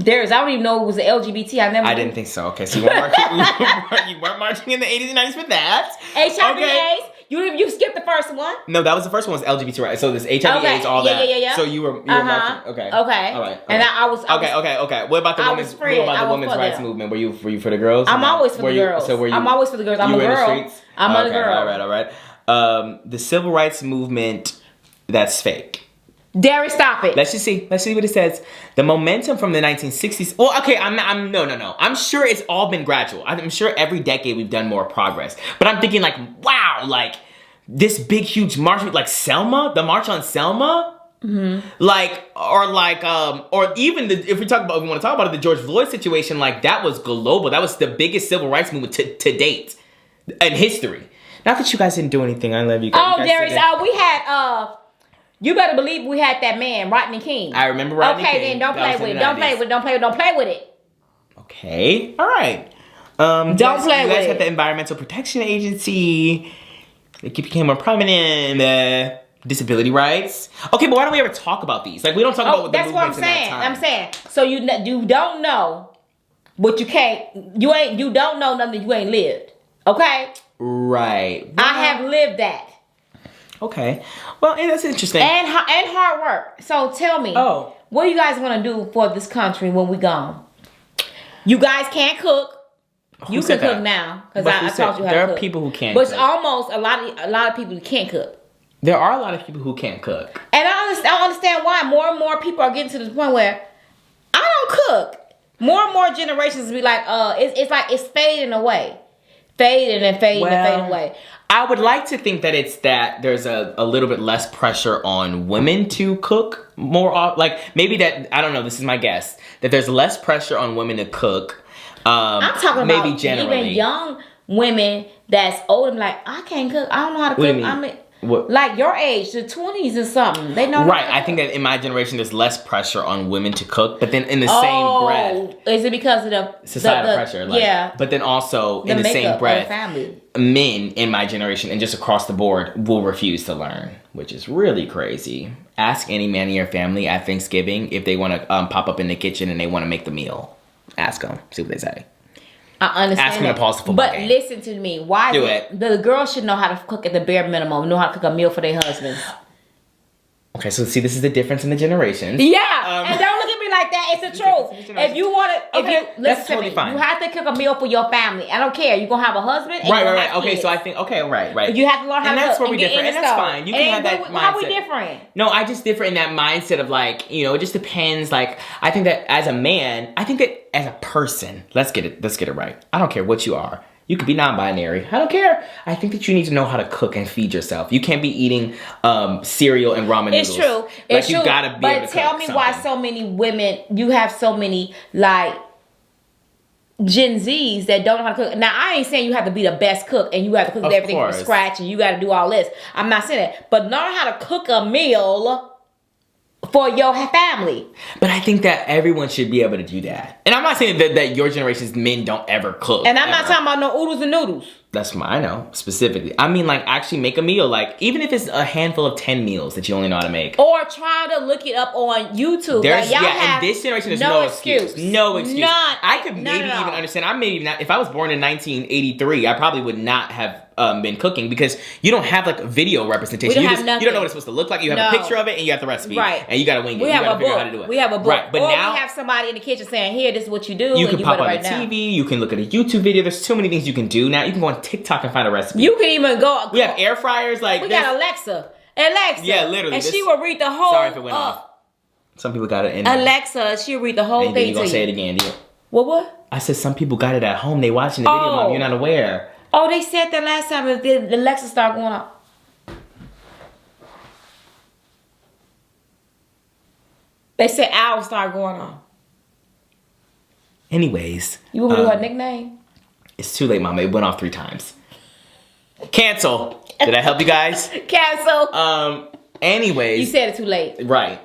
I don't even know it was the LGBT. I didn't think so. Okay, so you weren't marching. You weren't marching in the 80s and 90s for that. HIV/AIDS. You skipped the first one. No, that was the first one. Was LGBT rights. So this HIV/AIDS, all that. Yeah. So you were marching. Okay. All right. And I was. Okay. What about the women's rights movement? Were you for the girls? I'm always for the girls. So I'm always for the girls. I'm a girl. I'm a girl. All right. The civil rights movement. That's fake. Darius, stop it. Let's see what it says. The momentum from the 1960s. Well, okay, no. I'm sure it's all been gradual. I'm sure every decade we've done more progress. But I'm thinking like, wow, like this big, huge march, like Selma, the March on Selma. Mm-hmm. Or even if we want to talk about it, the George Floyd situation, like that was global. That was the biggest civil rights movement to date in history. Not that you guys didn't do anything. I love you guys. Oh, Darius, we had you better believe we had that man, Rodney King. I remember Rodney King. Okay, then don't play with it. Don't play with it. Don't play with it. Okay, all right. Don't play you with guys it. had the Environmental Protection Agency. It became more prominent. Disability rights. Okay, but why don't we ever talk about these? Like, we don't talk about what the that's what I'm movements in that saying. time. I'm saying. So you don't know, but you can't. You don't know nothing you ain't lived. Okay. Right. Well, I have lived that. Okay. Well, that's interesting. And hard work. So tell me. Oh. What are you guys gonna do for this country when we gone? You guys can't cook. You can cook now because I taught you how to cook. There are people who can't. But it's cook. almost a lot of people who can't cook. There are a lot of people who can't cook. And I don't understand why more and more people are getting to this point where I don't cook. More and more generations be like, it's like it's fading away. Fading and fading and fading away. I would like to think that it's that there's a little bit less pressure on women to cook more. Like maybe that, I don't know, this is my guess, that there's less pressure on women to cook. I'm talking maybe about generally. even young women that's old and like, I can't cook. I don't know how to cook. What do you mean? I mean, what? like your age, the 20s or something. They know. Right. I think that in my generation, there's less pressure on women to cook, but then in the same breath, is it because of the societal pressure? Like, yeah. But then also in the same breath, men in my generation and just across the board will refuse to learn, which is really crazy. Ask any man in your family at Thanksgiving if they want to pop up in the kitchen and they want to make the meal. Ask them. See what they say. I understand. Ask them to pause the football game. But listen to me. Why do it? The girls should know how to cook at the bare minimum. Know how to cook a meal for their husbands. Okay, so see, this is the difference in the generations. Yeah, and don't look at me like that. It's the truth. If you want to, that's totally fine. You have to cook a meal for your family. I don't care. You're gonna have a husband. And Right. Okay, so I think right. But you have to learn how to cook. And that's where we get differ, and that's fine. You can have that mindset. How we different? No, I just differ in that mindset of like, it just depends. Like, I think that as a man, I think that as a person, let's get it right. I don't care what you are. You could be non-binary. I don't care. I think that you need to know how to cook and feed yourself. You can't be eating cereal and ramen noodles. It's true. Like, you gotta be able to tell cook me something. why so many women, you have so many, like, Gen Zs that don't know how to cook. Now, I ain't saying you have to be the best cook and you have to cook everything from scratch and you got to do all this. I'm not saying that. But learn how to cook a meal for your family. But I think that everyone should be able to do that. And I'm not saying that your generation's men don't ever cook. And I'm not talking about no oodles and noodles. That's what I know, specifically. I mean, like, actually make a meal. Like, even if it's a handful of 10 meals that you only know how to make. Or try to look it up on YouTube. In this generation, there's no excuse. No excuse. None. I could maybe even understand. I maybe not. If I was born in 1983, I probably would not have been cooking because you don't have, like, video representation. You don't know what it's supposed to look like. You have a picture of it and you have the recipe. Right. And you got to wing it. You got to figure out how to do it. We have a book. Right. But now we have somebody in the kitchen saying, here, this is what you do. You can pop on the TV. You can look at a YouTube video. There's so many things you can do now. You can go on TikTok and find a recipe. You can even go. We have air fryers. Like, we got Alexa. Yeah, literally. And she will read the whole. Sorry if it went off. Some people got it in Alexa, she'll read the whole thing to you. You gonna say it again? What? I said some people got it at home. They watching the video, Mom. You're not aware. Oh, they said that last time. The Alexa started going off. They said owl started going on. Anyways. You want me to do her nickname? It's too late, Mama. It went off 3 times. Cancel. Did I help you guys? Cancel. Anyways. You said it too late. Right.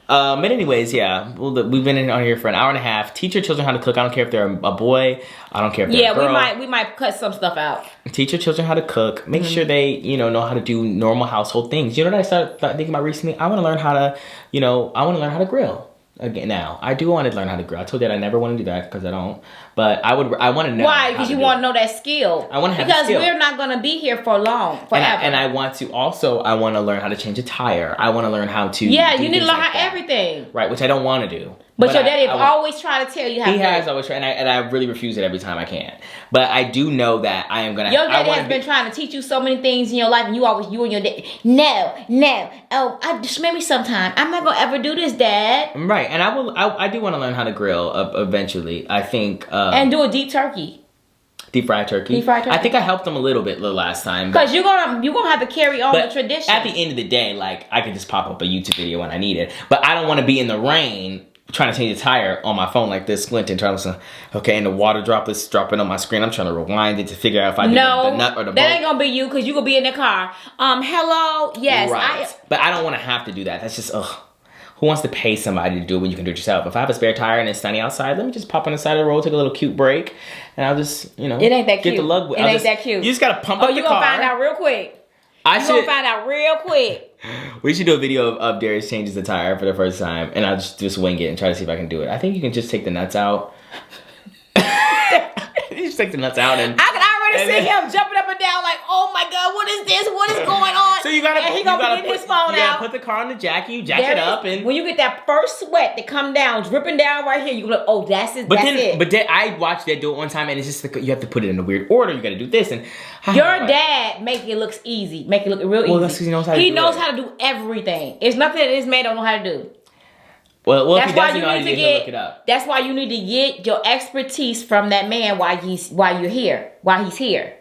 But anyways, yeah. Well, we've been on here for an hour and a half. Teach your children how to cook. I don't care if they're a boy. I don't care if they're a girl. Yeah, we might cut some stuff out. Teach your children how to cook. Make sure they, know how to do normal household things. You know what I started thinking about recently? I want to learn how to grill. Again, now I do want to learn how to grill. I told you that I never want to do that because I don't. But I want to know. Why? Because you want to know that skill. I want to have the skill. Because we're not going to be here for long, forever. And I want to learn how to change a tire. I want to learn how to. Yeah, you need to learn everything. Right, which I don't want to do. But your daddy always try to tell you how to do it. He has always tried, and I really refuse it every time I can. But I do know that I am going to... Your daddy has been trying to teach you so many things in your life, and you and your dad, no. Oh, just maybe sometime. I'm not going to ever do this, Dad. Right, and I do want to learn how to grill eventually. I think... and do a deep turkey. Deep fried turkey? I think I helped them a little bit the last time. Because you're gonna have to carry on the tradition. At the end of the day, like, I could just pop up a YouTube video when I need it. But I don't want to be in the rain trying to change a tire on my phone like this, squinting, trying to listen. Okay, and the water droplets dropping on my screen. I'm trying to rewind it to figure out if I did the nut or the bolt. That ain't gonna be you because you gonna be in the car. Hello, yes. Right. But I don't want to have to do that. That's just, ugh. Who wants to pay somebody to do it when you can do it yourself? If I have a spare tire and it's sunny outside, let me just pop on the side of the road, take a little cute break, and I'll just, you know, it ain't that get cute. the lug. It ain't that cute. You just gotta pump up the car. You gonna find out real quick. You gonna find out real quick. We should do a video of Darius changes the tire for the first time, and I'll just wing it and try to see if I can do it. I think you can just take the nuts out. You just take the nuts out and... I can already see him jumping up and down like, oh my God, what is this? What is going on? So you gotta, and he gonna get his phone you out. gotta put the car on the jack, you jack it up, and... When you get that first sweat that come down, dripping down right here, you go like, oh, that's it, But then I watched that do it one time, and it's just like, you have to put it in a weird order. You gotta do this, and... Your dad make it look easy. Make it look real easy. Well, that's because he knows how to do it. He knows how to do everything. It's nothing that this man don't know how to do. Well, that's if he why doesn't you know how need to to do it, he'll look it up. That's why you need to get your expertise from that man while you're here, while he's here.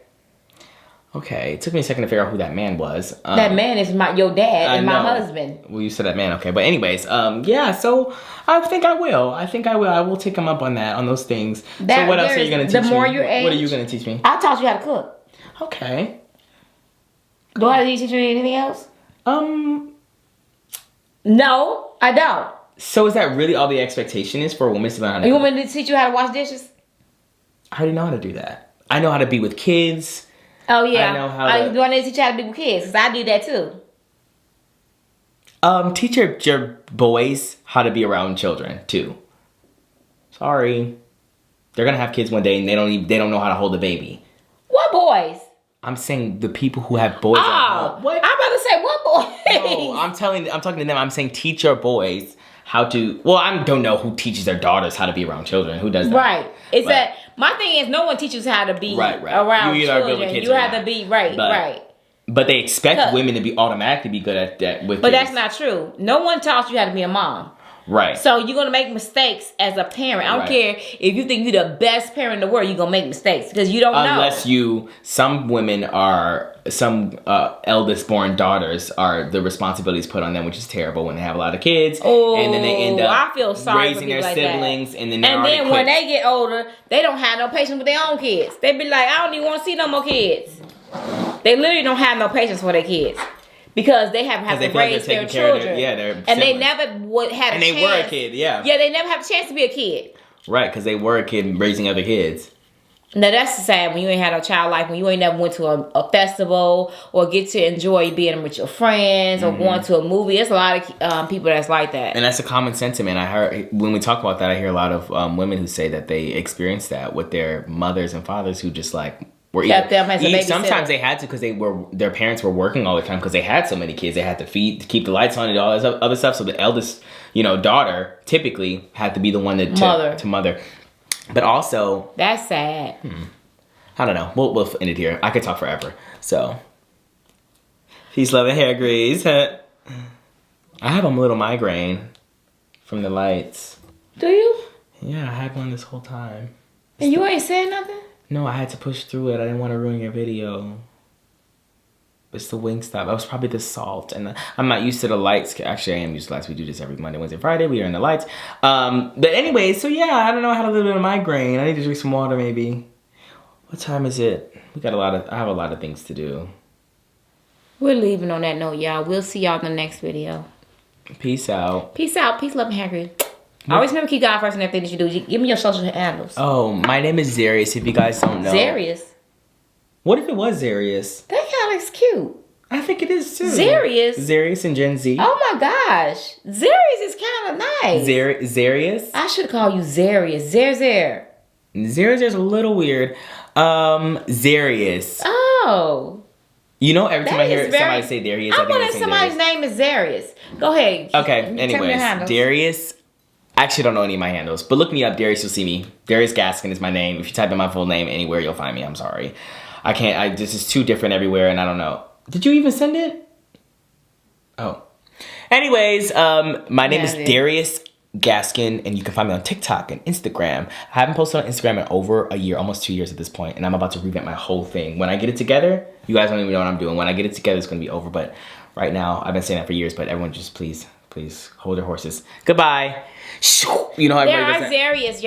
Okay, it took me a second to figure out who that man was. That man is your dad and my husband. Well, you said that man, okay. But anyways, yeah, so I think I will. I will take him up on that, on those things. So what else are you going to teach me? The more you age. What are you going to teach me? I taught you how to cook. Okay. Do I teach you anything else? No, I don't. So is that really all the expectation is for a woman to learn how to cook? You want me to teach you how to wash dishes? I already know how to do that. I know how to be with kids. Oh, yeah. I know how to... Do I need to teach you how to be with kids? Because I did that, too. Teach your boys how to be around children, too. Sorry. They're going to have kids one day, and they don't know how to hold a baby. What boys? I'm saying the people who have boys at home. What? I'm about to say, what boys? No, I'm talking to them. I'm saying teach your boys how to... Well, I don't know who teaches their daughters how to be around children. Who does that? Right. My thing is, no one teaches how to be around children. You have to be, right. But they expect women to be automatically be good at that with But kids. that's not true. No one taught you how to be a mom. Right. So you're going to make mistakes as a parent. I don't care if you think you're the best parent in the world, you're going to make mistakes because you don't know. Some women are, eldest born daughters are the responsibilities put on them, which is terrible when they have a lot of kids. Oh, and then they end up I feel sorry raising their siblings. That. And then when they get older, they don't have no patience with their own kids. They be like, I don't even want to see no more kids. They literally don't have no patience for their kids. Because they haven't had to raise their children. And they never had a chance. And they were a kid, Yeah, they never had a chance to be a kid. Right, because they were a kid raising other kids. Now, that's sad when you ain't had no child life, when you ain't never went to a festival or get to enjoy being with your friends or going to a movie. There's a lot of people that's like that. And that's a common sentiment. I heard, when we talk about that, I hear a lot of women who say that they experience that with their mothers and fathers who just like... Sometimes they had to because their parents were working all the time because they had so many kids. They had to feed, to keep the lights on and all this other stuff. So the eldest, daughter typically had to be the one to mother. But also, that's sad. I don't know. We'll end it here. I could talk forever. So, peace, love, and hair grease. I have a little migraine from the lights. Do you? Yeah, I had one this whole time. And you ain't saying nothing? No, I had to push through it. I didn't want to ruin your video. It's the Wingstop. That was probably the salt. And I'm not used to the lights. Actually, I am used to lights. We do this every Monday, Wednesday, Friday. We are in the lights. But anyway, so yeah, I don't know. I had a little bit of migraine. I need to drink some water maybe. What time is it? I have a lot of things to do. We're leaving on that note, y'all. We'll see y'all in the next video. Peace out. Peace out. Peace, love, and hair grease. Always remember keep God first in everything that you do. Give me your social handles. Oh, my name is Darius, if you guys don't know. Darius? What if it was Darius? That kind of looks cute. I think it is too. Darius and Gen Z. Oh my gosh. Darius is kind of nice. Darius? I should call you Darius. Zer. Darius a little weird. Darius. Oh. You know, every time I hear somebody say Darius, I want if somebody's name is Darius. Go ahead. Okay, anyways. Darius. I actually don't know any of my handles, but look me up, Darius, you'll see me. Darius Gaskin is my name. If you type in my full name anywhere, you'll find me. I'm sorry. This is too different everywhere, and I don't know. Did you even send it? Oh. Anyways, my name is Darius Gaskin, and you can find me on TikTok and Instagram. I haven't posted on Instagram in over a year, almost 2 years at this point, and I'm about to revamp my whole thing. When I get it together, you guys don't even know what I'm doing. When I get it together, it's going to be over, but right now, I've been saying that for years, but everyone just please Please hold your horses. Goodbye. You know how There everybody are does that? Zarius,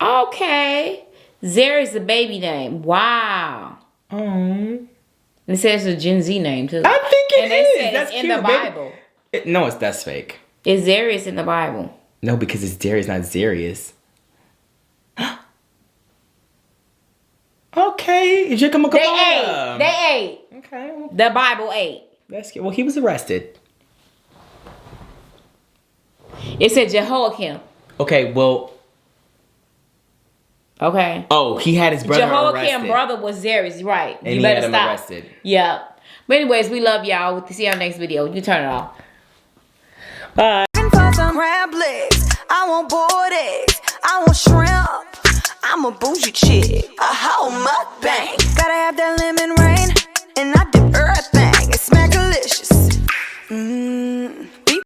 y'all. Okay. Zarius the baby name. Wow. Oh. It says a Gen Z name too. I think it and they is. said That's it's cute, in the baby. Bible. No, that's fake. Is Zarius in the Bible? No, because it's Darius, not Zarius. Okay, They ate. Okay, well, The Bible ate. that's good. Well, he was arrested. It said Jehoiakim. Okay, well. Okay. Oh, he had his brother Jehoiakim arrested. brother was Zarius, right? And he had him arrested. Yeah. But anyways, we love y'all. We'll see y'all next video. You turn it off. Bye. For some crab legs, I want boiled eggs, I want shrimp. I'm a bougie chick, a whole mukbang. Gotta have that